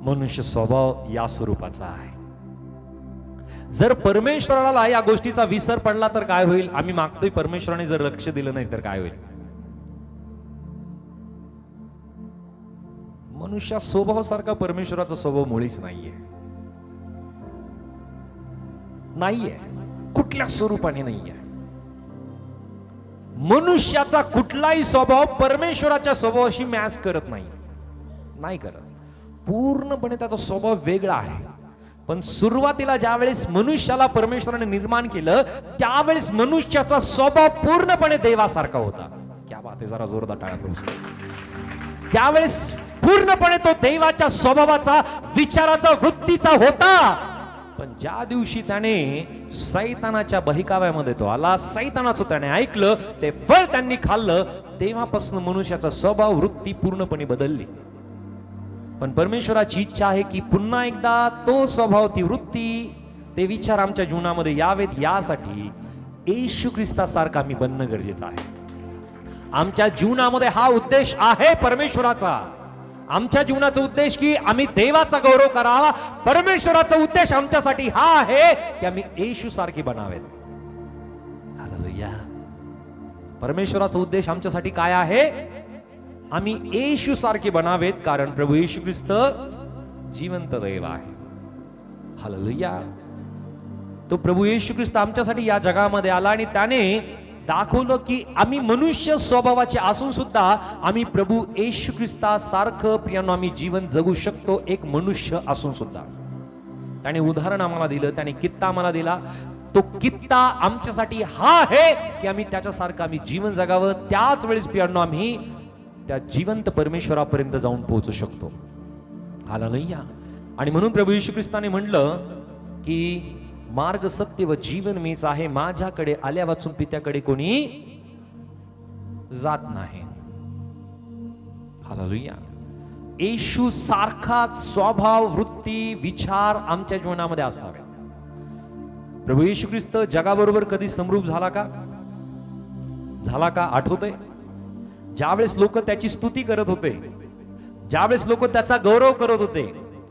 मनुष्य स्वभाव या स्वरूपाचा आहे. जर परमेश्वराला या गोष्टीचा विसर पडला तर काय होईल? आम्ही मागतोय, परमेश्वराने जर लक्ष दिलं नाही तर काय होईल? मनुष्या स्वभावासारखा परमेश्वराचा स्वभाव मुळीच नाहीये. नाहीये, कुठल्या स्वरूपाने नाहीये. मनुष्याचा कुठलाही स्वभाव परमेश्वराच्या स्वभावाशी मॅच करत नाही करत. पूर्णपणे त्याचा स्वभाव वेगळा आहे. पण सुरुवातीला ज्यावेळेस मनुष्याला परमेश्वराने निर्माण केलं, त्यावेळेस मनुष्याचा स्वभाव पूर्णपणे देवासारखा होता. क्या बात आहे, जरा जोरदार टाळ्या करू. त्यावेळेस पूर्णपणे तो देवाच्या स्वभावाचा, विचाराचा, वृत्तीचा होता. पण ज्या दिवशी त्याने सैतानाच्या बहिकाव्यामध्ये तो आला, सैतानाचं त्याने ऐकलं, ते फळ त्यांनी खाल्लं, तेव्हापासून मनुष्याचा स्वभाव, वृत्ती पूर्णपणे बदलली. पण परमेश्वराची इच्छा आहे की पुन्हा एकदा तो स्वभाव, ती वृत्ती, ते विचार आमच्या जीवनामध्ये यावेत. यासाठी येशू ख्रिस्तासारखा आम्ही बनणं गरजेचं आहे. आमच्या जीवनामध्ये हा उद्देश आहे परमेश्वराचा. आमच्या जीवनाचा उद्देश की आम्ही देवाचा गौरव करावा. परमेश्वराचा उद्देश आमच्यासाठी हा आहे की आम्ही येशू सारखे बनावेत. हालेलुया. परमेश्वराचा उद्देश आमच्यासाठी काय आहे? आम्ही येशू सारखे बनावेत, कारण प्रभू येशू ख्रिस्त जिवंत देव आहे. हालेलुया. तो प्रभू येशू ख्रिस्त आमच्यासाठी या जगामध्ये आला आणि त्याने दाखवलं की आम्ही मनुष्य स्वभावाचे असून सुद्धा आम्ही प्रभू येशू ख्रिस्ता सारखं प्रियांनो आम्ही जीवन जगू शकतो. एक मनुष्य असून सुद्धा त्याने उदाहरण आम्हाला दिलं, त्याने कित्ता आम्हाला दिला. तो कित्ता आमच्यासाठी हा आहे की आम्ही त्याच्यासारखं आम्ही जीवन जगावं. त्याच वेळेस प्रियांनो आम्ही त्या जिवंत परमेश्वरापर्यंत जाऊन पोहोचू शकतो. हालेलुया. आणि म्हणून प्रभू येशू ख्रिस्ताने म्हटलं की मार्ग, सत्य व जीवन मीच आहे. माझ्याकडे आल्या वाचून पित्याकडे कोणी जात नाही. हालेलुया. येशू सारखाच स्वभाव, वृत्ती, विचार आमच्या जीवनामध्ये असावे. प्रभू येशू ख्रिस्त जगाबरोबर कधी समरूप झाला का? आठवतंय? ज्यावेळेस लोक त्याची स्तुती करत होते, ज्यावेळेस लोक त्याचा गौरव करत होते,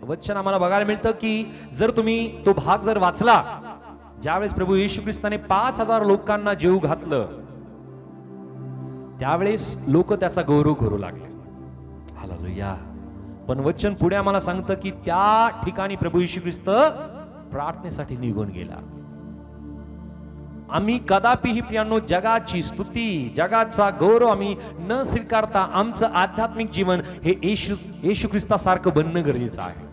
वचन आम्हाला बघायला मिळतं की जर तुम्ही तो भाग जर वाचला, ज्यावेळेस प्रभू येशू ख्रिस्ताने 5,000 लोकांना जीव घातलं, त्यावेळेस लोक त्याचा गौरव करू लागले. हालेलुया. पण वचन पुढे आम्हाला सांगतं की त्या ठिकाणी प्रभू येशू ख्रिस्त प्रार्थनेसाठी निघून गेला. आम्ही कदापिही प्रियांनो जगाची स्तुती, जगाचा गौरव आम्ही न स्वीकारता आमचं आध्यात्मिक जीवन हे येशू ख्रिस्तासारखं बनणं गरजेचं आहे.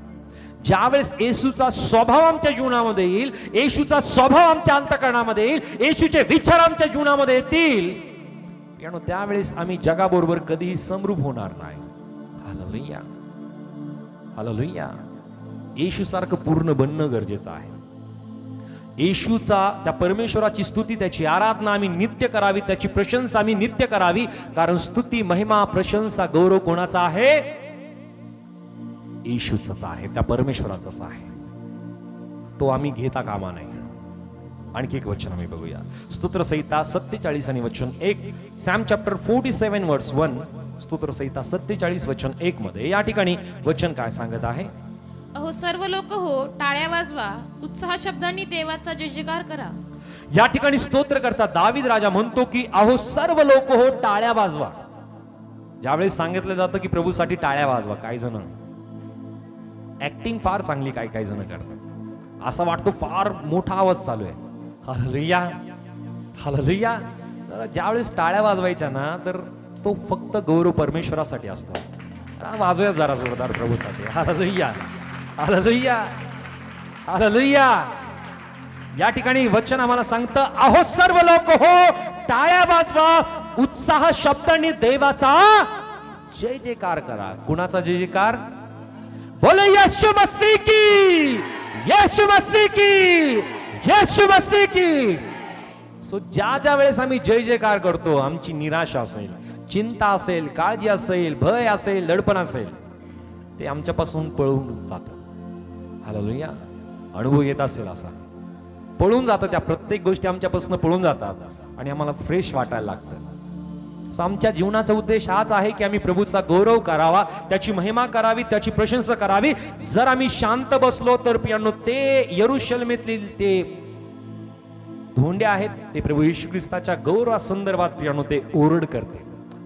ज्यावेळेस येशूचा स्वभाव आमच्या जीवनामध्ये येईल, येशूचा स्वभाव आमच्या अंतःकरणामध्ये येईल, येशूचे विचार आमच्या जीवनामध्ये येतील, प्रियांनो त्यावेळेस आम्ही जगाबरोबर कधीही समरूप होणार नाही. हालेलुया. हालेलुया. येशूसारखं पूर्ण बनणं गरजेचं आहे. येशूचा, त्या परमेश्वराची स्तुती, त्याची आराधना आम्ही नित्य करावी, त्याची प्रशंसा आम्ही नित्य करावी. कारण स्तुती, महिमा, प्रशंसा, गौरव कोणाचा आहे? येशूचाच आहे, त्या परमेश्वराचाच आहे. तो आम्ही घेता कामा नाही. आणखी एक वचन आम्ही बघूया. स्तोत्रसंहिता 47 आणि वचन 1. सॅम चॅप्टर 47 वर्स 1. स्तोत्रसंहिता 47 वचन 1 मध्ये या ठिकाणी वचन काय सांगत आहे? अहो सर्व लोक हो, टाळ्या वाजवा, उत्साह शब्दांनी देवाचा जय जयकार करा. या ठिकाणी स्तोत्र करता दावीद राजा म्हणतो की अहो सर्व लोक हो, टाळ्या वाजवा. ज्यावेळेस सांगितलं जातं की प्रभूसाठी टाळ्या वाजवा, काही जण ऍक्टिंग फार चांगली काही जण करतात, असं वाटतं फार मोठा आवाज चालू आहे. हालेलुया. हालेलुया. ज्यावेळेस टाळ्या वाजवायच्या ना, तर तो फक्त गौरव परमेश्वरासाठी असतो. वाजूया जरा जोरदार प्रभूसाठी. हालेलुया. हालेलुया. हालेलुया. या ठिकाणी वचन आम्हाला सांगतं, अहो सर्व लोक हो, टाळ्या वाजवा, उत्साह शब्दांनी देवाचा जय जयकार करा. कुणाचा जय जयकार? बोले यीशु मसीह की, यीशु मसीह की, यीशु मसीह की. सो ज्या वेळेस आम्ही जय जयकार करतो, आमची निराशा असेल, चिंता असेल, काळजी असेल, भय असेल, दडपण असेल, ते आमच्यापासून पळून जातं. हालेलुया. अनुभव येत असेल असा, पळून जातं, त्या प्रत्येक गोष्टी आमच्यापासून पळून जातात आणि आम्हाला फ्रेश वाटायला लागतं. सो आमच्या जीवनाचा उद्देश हाच आहे की आम्ही प्रभूचा गौरव करावा, त्याची महिमा करावी, त्याची प्रशंसा करावी. जर आम्ही शांत बसलो तर पियानो ते यरूशलेमेतील ते धोंडे आहेत, ते प्रभू येशू ख्रिस्ताच्या गौरवा संदर्भात पियानो ते ओरड करते.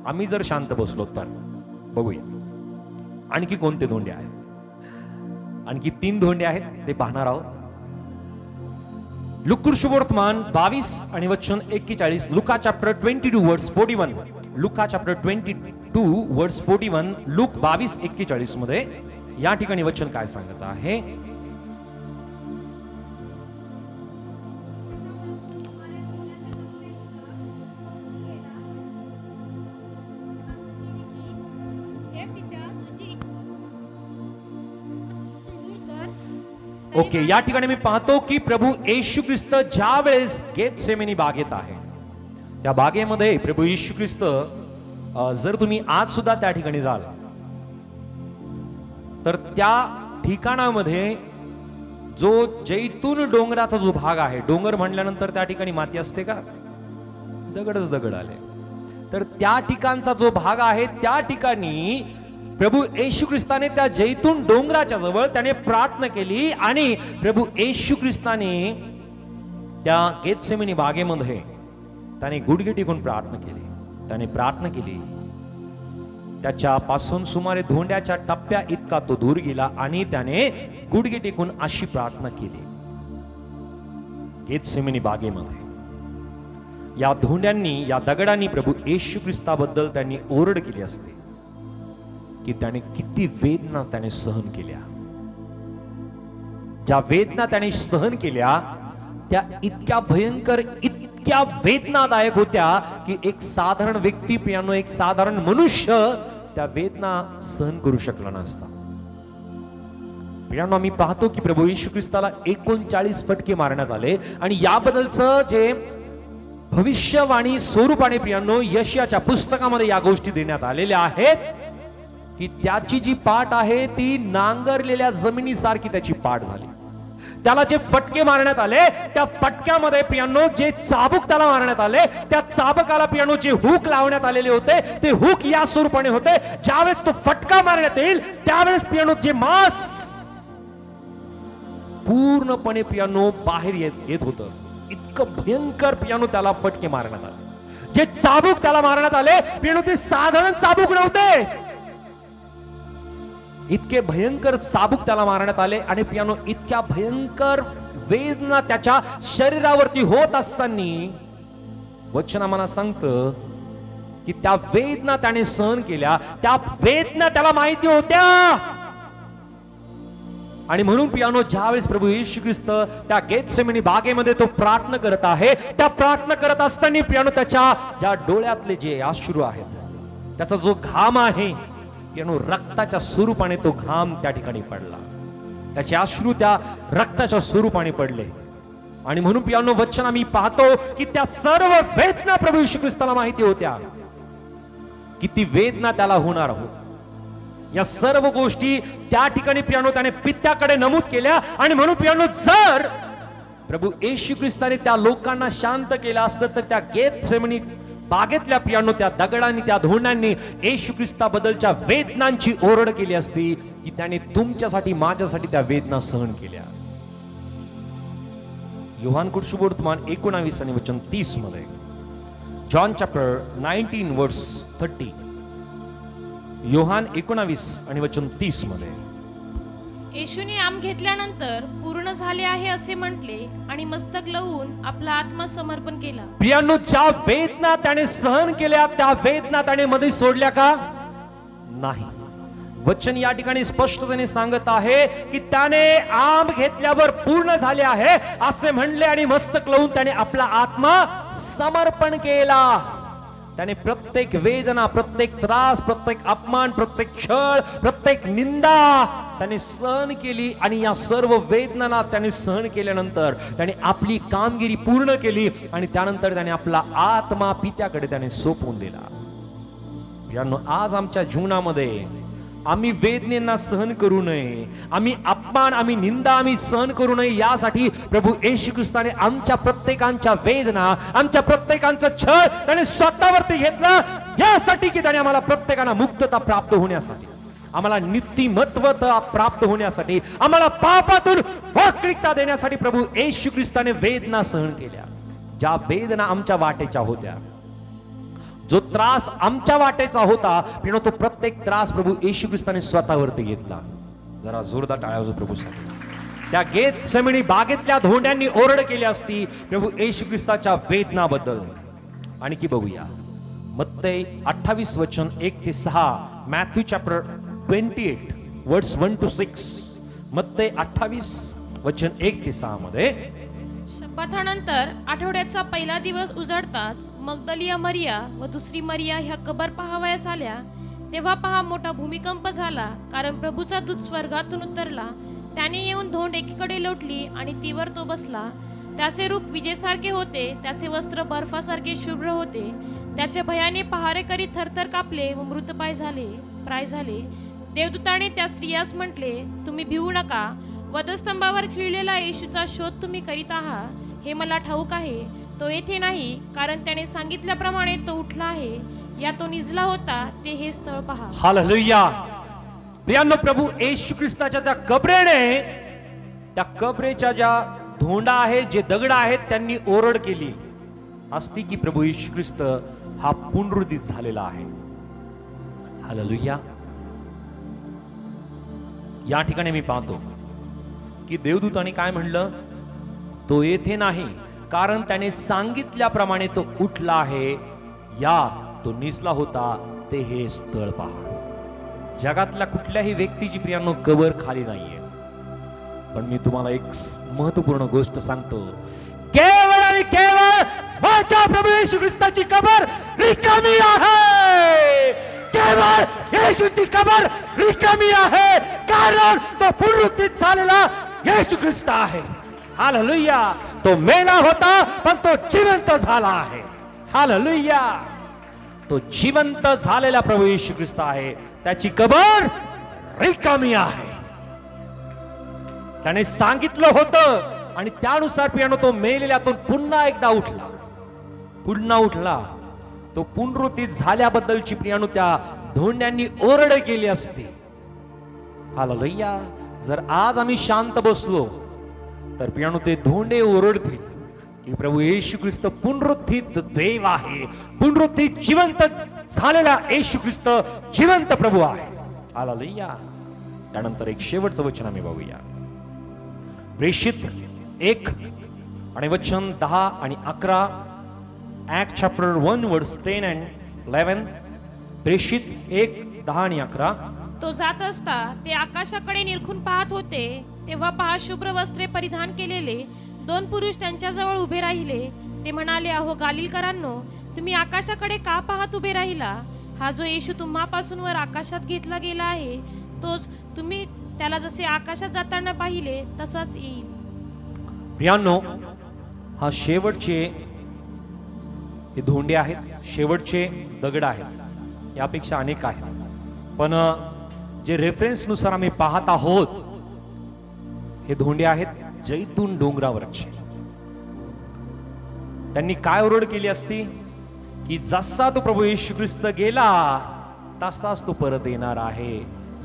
आम्ही जर शांत बसलो तर. बघूया आणखी कोणते धोंडे आहेत. आणखी 3 धोंडे आहेत, ते पाहणार आहोत. लूका शुभवर्तमान 22 आणि वचन 41. लुका चॅप्टर 22 वर्स 41. लुका चॅप्टर 22 वर्स 41. लूक 22:41 मध्ये या ठिकाणी वचन काय सांगत आहे. ओके, या ठिकाणी मी पाहतो की प्रभू येशू ख्रिस्त ज्या वेळेस गेतसेमनी बागेत आहे, त्या बागेमध्ये प्रभू येशू ख्रिस्त, जर तुम्ही आज सुद्धा त्या ठिकाणी जाल तर त्या ठिकाणामध्ये जो जैतून डोंगराचा जो भाग आहे, डोंगर म्हणल्यानंतर त्या ठिकाणी माती असते का? दगडच दगड आले. तर त्या ठिकाणचा जो भाग आहे, त्या ठिकाणी प्रभू येशू ख्रिस्ताने त्या जैतून डोंगराच्या जवळ त्याने प्रार्थना केली आणि प्रभू येशू ख्रिस्ताने त्या गेतसेमनी बागेमध्ये त्याने गुडघे टेकून प्रार्थना केली. त्याने प्रार्थना केली, त्याच्यापासून सुमारे धोंड्याच्या टप्प्या इतका तो दूर गेला आणि त्याने गुडघे टेकून अशी प्रार्थना केली गेतसेमनी बागेमध्ये. या धोंड्यांनी, या दगडांनी प्रभू येशू ख्रिस्ताबद्दल त्यांनी ओरड केली असते की त्याने किती वेदना त्याने सहन केल्या. ज्या वेदना त्याने सहन केल्या त्या इतक्या भयंकर, इतक्या वेदनादायक होत्या की एक साधारण व्यक्ती, पियानो एक साधारण मनुष्य त्या वेदना सहन करू शकला नसता. पियानो आम्ही पाहतो की प्रभू येशू ख्रिस्ताला 39 फटके मारण्यात आले आणि याबद्दलचं जे भविष्यवाणी स्वरूपाने पियानो यशाच्या पुस्तकामध्ये या गोष्टी देण्यात आलेल्या आहेत की त्याची जी पाठ आहे ती नांगरलेल्या जमिनीसारखी त्याची पाठ झाली. त्याला जे फटके मारण्यात आले त्या फटक्यामध्ये पियानो जे चाबूक त्याला मारण्यात आले, त्या चाबकाला पियानो जे हुक लावण्यात आलेले होते ते हुक या स्वरूपाने होते. ज्यावेळेस तो फटका मारण्यात येईल त्यावेळेस पियानो जे मांस पूर्णपणे पियानो बाहेर येत होतं. इतकं भयंकर पियानो त्याला फटके मारण्यात आले. जे चाबूक त्याला मारण्यात आले पियानो ते साधारण चाबूक नव्हते. इतके भयंकर चाबूक त्याला मारण्यात आले आणि पियानो इतक्या भयंकर वेदना त्याच्या शरीरावरती होत असताना वचन आम्हाला सांगतं की त्या वेदना त्याने सहन केल्या. त्या वेदना त्याला माहिती होत्या आणि म्हणून पियानो ज्यावेळेस प्रभू येशू ख्रिस्त त्या गेतसेमनी बागेमध्ये तो प्रार्थना करत आहे, त्या प्रार्थना करत असताना पियानो त्याच्या ज्या डोळ्यातले जे अश्रू आहेत, त्याचा जो घाम आहे पियानो रक्ताच्या स्वरूपाने तो घाम त्या ठिकाणी पडला. त्याचे अश्रू त्या रक्ताच्या स्वरूपाने पडले आणि म्हणून पियानो वचन आम्ही पाहतो की त्या सर्व वेदना प्रभू येशू ख्रिस्ताला माहिती होत्या, किती वेदना त्याला होणार हो. या सर्व गोष्टी त्या ठिकाणी पियानो त्याने पित्याकडे नमूद केल्या आणि म्हणून पियानो जर प्रभू येशू ख्रिस्ताने त्या लोकांना शांत केलं असतं तर त्या गेतसेमनी बागेतल्या पियानो त्या दगडांनी, त्या धोंडांनी येशू ख्रिस्ताबद्दलच्या वेदनांची ओरड केली असती की त्याने तुमच्यासाठी, माझ्यासाठी त्या वेदना सहन केल्या. योहान शुभवर्तमान 19 आणि वचन 30 मध्ये, जॉन चॅप्टर 19 वर्स 30. योहान 19 आणि वचन 30 मध्ये, येशूने आम घेतल्यानंतर पूर्ण झाले आहे असे म्हटले आणि मस्तक लावून आपला आत्मा समर्पण केला. प्रियांनो, ज्या वेदना त्याने सहन केल्या त्या वेदना त्याने मध्ये सोडल्या का? नाही. वचन या ठिकाणी स्पष्टपणे सांगत आहे की त्याने आम घेतल्यावर पूर्ण झाले आहे असे म्हणले आणि मस्तक लावून त्याने आपला आत्मा समर्पण केला. त्याने प्रत्येक वेदना, प्रत्येक त्रास, प्रत्येक अपमान, प्रत्येक छळ, प्रत्येक निंदा त्याने सहन केली. आणि या सर्व वेदनांना त्याने सहन केल्यानंतर त्याने आपली कामगिरी पूर्ण केली आणि त्यानंतर त्याने आपला आत्मा पित्याकडे त्याने सोपवून दिला. यानो आज आमच्या जीवनामध्ये आम्ही वेदनेना सहन करू नये, आम्ही अपमान, आम्ही निंदा आम्ही सहन करू नये, यासाठी प्रभू येशू ख्रिस्ताने आमच्या प्रत्येकांच्या वेदना, आमच्या प्रत्येकांचं छळ त्याने स्वतःवरती घेतलं, यासाठी की त्याने आम्हाला प्रत्येकाला मुक्तता प्राप्त होण्यासाठी, आम्हाला नीतिमत्वता प्राप्त होण्यासाठी, आम्हाला पापातून मोकळीकता देण्यासाठी प्रभू येशू ख्रिस्ताने वेदना सहन केल्या. ज्या वेदना आमच्या वाटेच्या होत्या, जो त्रास आमच्या वाटेचा होता, पण तो प्रत्येक त्रास प्रभू येशू ख्रिस्ताने स्वतःवरती घेतला. जरा जोरदार टाळ्या वाजवा प्रभूसाठी. त्या गेतसेमनी बागेतल्या धोंड्यांनी ओरड केली असती प्रभू येशू ख्रिस्ताच्या वेदनाबद्दल. आणखी बघूया मत्तई 28 वचन 1 ते 6, मॅथ्यू चॅप्टर 28 वर्ड्स 1 to 6. मत्तई 28 वचन 1 ते 6 मध्ये, शब्बातानंतर आठवड्याचा पहिला दिवस उजाडताच मगदलिया मरिया व दुसरी मरिया ह्या कबर पाहावयास आल्या. तेव्हा पहा मोठा भूमिकंप झाला, कारण प्रभूचा दूत स्वर्गातून उतरला. त्याने येऊन धोंड एकीकडे लोटली आणि तीवर तो बसला. त्याचे रूप विजेसारखे होते, त्याचे वस्त्र बर्फासारखे शुभ्र होते. त्याचे भयाने पहारेकरी थरथर कापले व मृतपाय प्राय झाले. देवदूताने त्या स्त्रियास म्हटले, तुम्ही भिवू नका. वधस्तंभावर खिळलेला येशूचा शोध तुम्ही करीत आहात, हे मला ठाऊक आहे. तो येथे नाही, कारण त्याने सांगितल्याप्रमाणे तो उठला आहे. या तो निजला होता, ते हे स्थळ पहा. हालेलुया. प्रियांनो, प्रभू येशू ख्रिस्ताच्या त्या कबरेने, त्या कबरेच्या ज्या धोंडा आहेत, जे दगड आहेत, त्यांनी ओरड केली असती की प्रभू येशू ख्रिस्त हा पुनरुत्थित झालेला आहे. हालेलुया. या ठिकाणी मी पाहतो की देवदूताने काय म्हणलं, तो येथे नाही, कारण त्याने सांगितल्याप्रमाणे तो उठला आहे. या तो निजला होता, ते हे स्थळ पहा. जगातल्या कुठल्याही व्यक्तीची प्रियांनो कबर खाली नाहीये. पण मी तुम्हाला एक महत्वपूर्ण गोष्ट सांगतो, केवळ आणि केवळ माझ्या प्रभू येशू ख्रिस्ताची कबर रिकामी आहे. केवळ येशूची कबर रिकामी आहे, कारण तो पुनरुत्थित झालेला येशू ख्रिस्त आहे. हालेलुया. तो मेला होता, पण तो जिवंत झाला आहे. हालेलुया. तो जिवंत झालेला प्रभू येशू ख्रिस्त आहे. त्याची कबर रिकामी आहे. त्याने सांगितलं होतं आणि त्यानुसार प्रियानो तो मेलेल्यातून पुन्हा एकदा उठला. पुन्हा उठला. तो पुनरुत्थित झाल्याबद्दलची प्रियानो त्या धोंड्यांनी ओरड केली असती. हालेलुया. जर आज आम्ही शांत बसलो तर प्रियानो ते धोंडे ओरडतील की प्रभू येशू ख्रिस्त पुनरुत्थित देव आहे, पुनरुत्थित जिवंत झालेला येशू ख्रिस्त जिवंत प्रभू आहे. हालेलुया. त्यानंतर एक शेवटचं वचन आम्ही बघूया. प्रेषित 1 आणि वचन 10 आणि 11, ऍक्ट चॅप्टर 1 वर्स 10 and 11. प्रेषित 1, 10 आणि 11. तो जात असता ते आकाशाकडे निरखून पाहत होते. तेव्हा पहा शुभ्र वस्त्रे परिधान केलेले 2 पुरुष त्यांच्याजवळ उभे राहिले. ते म्हणाले, अहो गालिलकरांनो, तुम्ही आकाशाकडे का पाहत उभे राहिला? हा जो येशू तुम्हापासून वर आकाशात घेतला गेला आहे, तोच तुम्ही त्याला जसे आकाशात जाताना पाहिले तसाच येईल. प्रियांनो, हा शेवटचे हे धोंडे आहेत, शेवटचे दगड आहेत. यापेक्षा अनेक आहेत, पण जे रेफरन्स नुसार आम्ही पाहत आहोत, हे धोंडे आहेत जैतून डोंगरावरचे. त्यांनी काय ओरड केली असती की जसा तो प्रभू येशू ख्रिस्त गेला तसाच तो परत येणार आहे,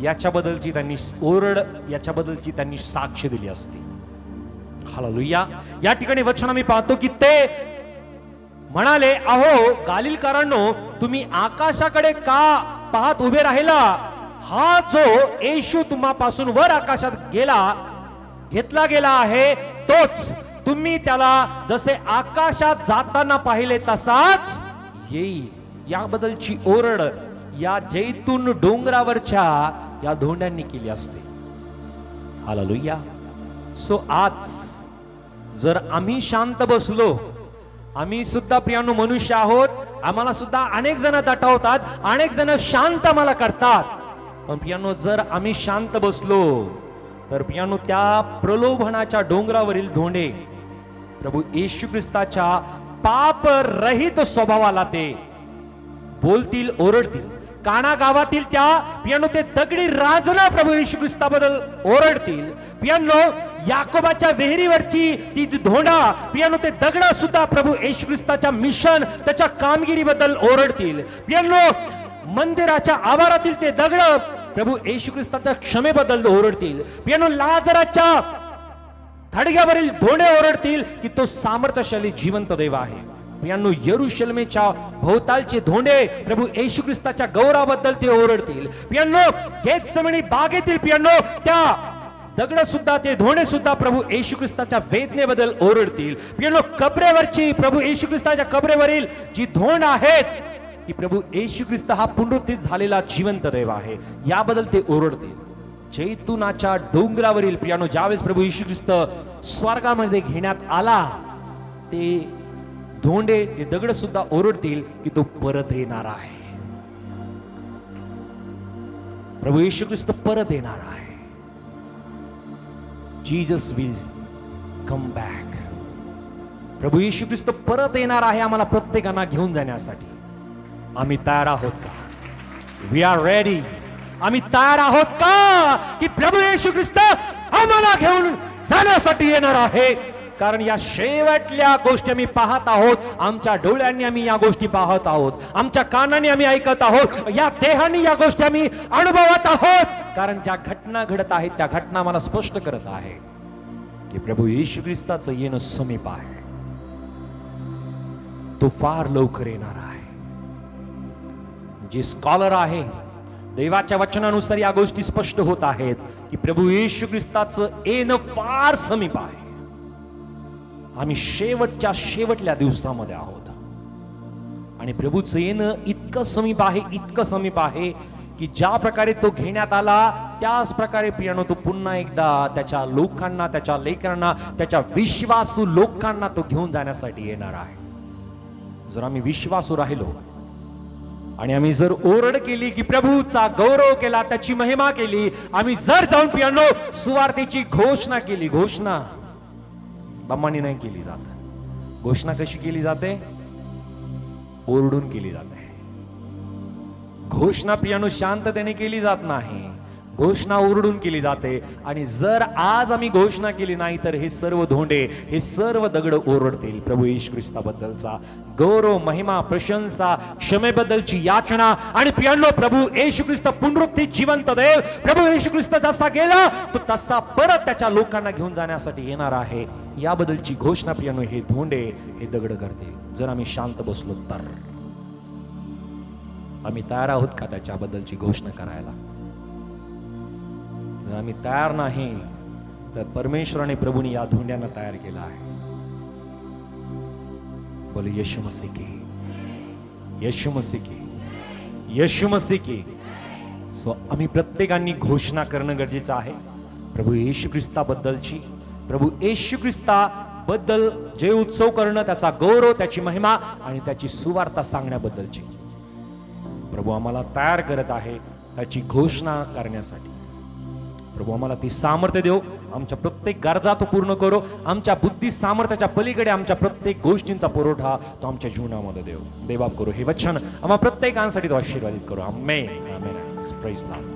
याच्याबद्दलची त्यांनी ओरड, याच्याबद्दलची त्यांनी साक्ष दिली असती. हालेलुया. या ठिकाणी वचन आम्ही पाहतो की ते म्हणाले, अहो गालिलकरांनो, तुम्ही आकाशाकडे का पाहत उभे राहिला? हा जो येशू तुम्हापासून वर आकाशात घेतला गेला आहे, तोच तुम्ही त्याला जसे आकाशात जाताना पाहिले तसाच येईल. याबद्दलची ओरड या जैतून डोंगरावरच्या या धोंड्यांनी केली असते. हालेलुया. सो आज जर आम्ही शांत बसलो आम्ही सुद्धा प्रियांनो मनुष्य आहोत. आम्हाला सुद्धा अनेक जण दटावतात, अनेक जण शांत आम्हाला करतात. पण प्रियांनो जर आम्ही शांत बसलो तर प्रियांनो त्या प्रलोभनाच्या डोंगरावरील धोंडे प्रभू येशू ख्रिस्ताच्या पाप रहित स्वभावाला ते बोलतील, ओरडतील. काना गावातील त्या पियानो ते दगडी राजना प्रभू येशू ख्रिस्ताबद्दल ओरडतील. पियानो याकोबाच्या विहिरीवरची ती धोंडा पियानो ते दगड सुद्धा प्रभू येशू ख्रिस्ताच्या मिशन त्याच्या कामगिरीबद्दल ओरडतील. पियानो मंदिराच्या आवारातील ते दगड प्रभू येशू ख्रिस्ताच्या क्षमेबद्दल ओरडतील. पियानो लाजराच्या थडग्यावरील धोंडे ओरडतील की तो सामर्थ्यशाली जिवंत देव आहे. प्रियांनो यरुशलेमेच्या भोवतालचे धोंडे प्रभू येशू ख्रिस्ताच्या गौरवाबद्दल ते ओरडतील. प्रियांनो गेतसेमनी बागेतील प्रियांनो त्या दगड सुद्धा ते धोंडे सुद्धा प्रभू येशू ख्रिस्ताच्या वेदनेबद्दल ओरडतील. प्रियांनो कबरेवरची प्रभू येशू ख्रिस्ताच्या कबरेवरील जी धोंड आहेत की प्रभू येशू ख्रिस्त हा पुनरुत्थित झालेला जिवंत देव आहे याबद्दल ते ओरडतील. जैतुनाच्या डोंगरावरील प्रियांनो ज्यावेळेस प्रभू येशू ख्रिस्त स्वर्गामध्ये घेण्यात आला ते धोंडे ते दगड सुद्धा ओरडतील की तो परत येणार आहे. प्रभू येशू ख्रिस्त परत येणार आहे. Jesus will come back. प्रभू येशू ख्रिस्त परत येणार आहे आम्हाला प्रत्येकांना घेऊन जाण्यासाठी. आम्ही तयार आहोत का? We are ready. आम्ही तयार आहोत का की प्रभू येशू ख्रिस्त आम्हाला घेऊन जाण्यासाठी येणार आहे? कारण या शेवटल्या गोष्टी आम्ही पाहत आहोत. आमच्या डोळ्यांनी आम्ही या गोष्टी पाहत आहोत, आमच्या कानांनी आम्ही ऐकत आहोत, या देहाने या गोष्टी आम्ही अनुभवत आहोत. कारण ज्या घटना घडत आहेत त्या घटना मला स्पष्ट करत आहे की प्रभू येशू ख्रिस्ताचं येणं समीप आहे. तो फार लवकर येणार आहे. जे स्कॉलर आहे देवाच्या वचनानुसार या गोष्टी स्पष्ट होत आहेत की प्रभू येशू ख्रिस्ताचं येणं फार समीप आहे. आम्ही शेवटच्या शेवटल्या दिवसामध्ये आहोत आणि प्रभूचं येणं इतकं समीप आहे, इतकं समीप आहे की ज्या प्रकारे तो घेण्यात आला त्याच प्रकारे प्रियानो तो पुन्हा एकदा त्याच्या लोकांना, त्याच्या लेकरांना, त्याच्या विश्वासू लोकांना तो घेऊन जाण्यासाठी येणार आहे. जर आम्ही विश्वासू राहिलो आणि आम्ही जर ओरड केली की प्रभूचा गौरव केला, त्याची महिमा केली, आम्ही जर जाऊन प्रियानो सुवार्तेची घोषणा केली. घोषणा दमाने नाही केली जात. घोषणा कशी केली जाते? ओरडून केली जाते. घोषणा प्रियानो शांततेने केली जात नाही, घोषणा ओरडून केली जाते. आणि जर आज आम्ही घोषणा केली नाही तर हे सर्व धोंडे, हे सर्व दगड ओरडतील. प्रभू येशू ख्रिस्ताबद्दलचा गौरव, महिमा, प्रशंसा, क्षमेबद्दलची याचना आणि प्रियानो प्रभू येशू ख्रिस्त पुनरुत्थित जिवंत देव. प्रभू येशू ख्रिस्त जसा गेला तो तसा परत त्याच्या लोकांना घेऊन जाण्यासाठी येणार आहे याबद्दलची घोषणा प्रियानो हे धोंडे, हे दगड करतील. जर आम्ही शांत बसलो तर आम्ही तयार आहोत का त्याच्याबद्दलची घोषणा करायला? जर आम्ही तयार नाही तर परमेश्वराने, प्रभूने या धोंड्यांना तयार केला आहे. बोले यीशु मसीह की, यीशु मसीह की, यीशु मसीह की. सो आम्ही प्रत्येकाने घोषणा करणं गरजेचं आहे प्रभू येशू ख्रिस्ताबद्दलची. प्रभू येशू ख्रिस्ताबद्दल जे उत्सव करणं, त्याचा गौरव, त्याची महिमा आणि त्याची सुवार्ता सांगण्याबद्दलची. प्रभू आम्हाला तयार करत आहे त्याची घोषणा करण्यासाठी. प्रभू आम्हाला ती सामर्थ्य देव. आमच्या प्रत्येक गरजा तो पूर्ण करो. आमच्या बुद्धी सामर्थ्याच्या पलीकडे आमच्या प्रत्येक गोष्टींचा पुरवठा तो आमच्या जीवनामध्ये देव. देवा करो हे वचन आम्हा प्रत्येकांसाठी तो आशीर्वादित करो. Amen, amen. Praise the Lord.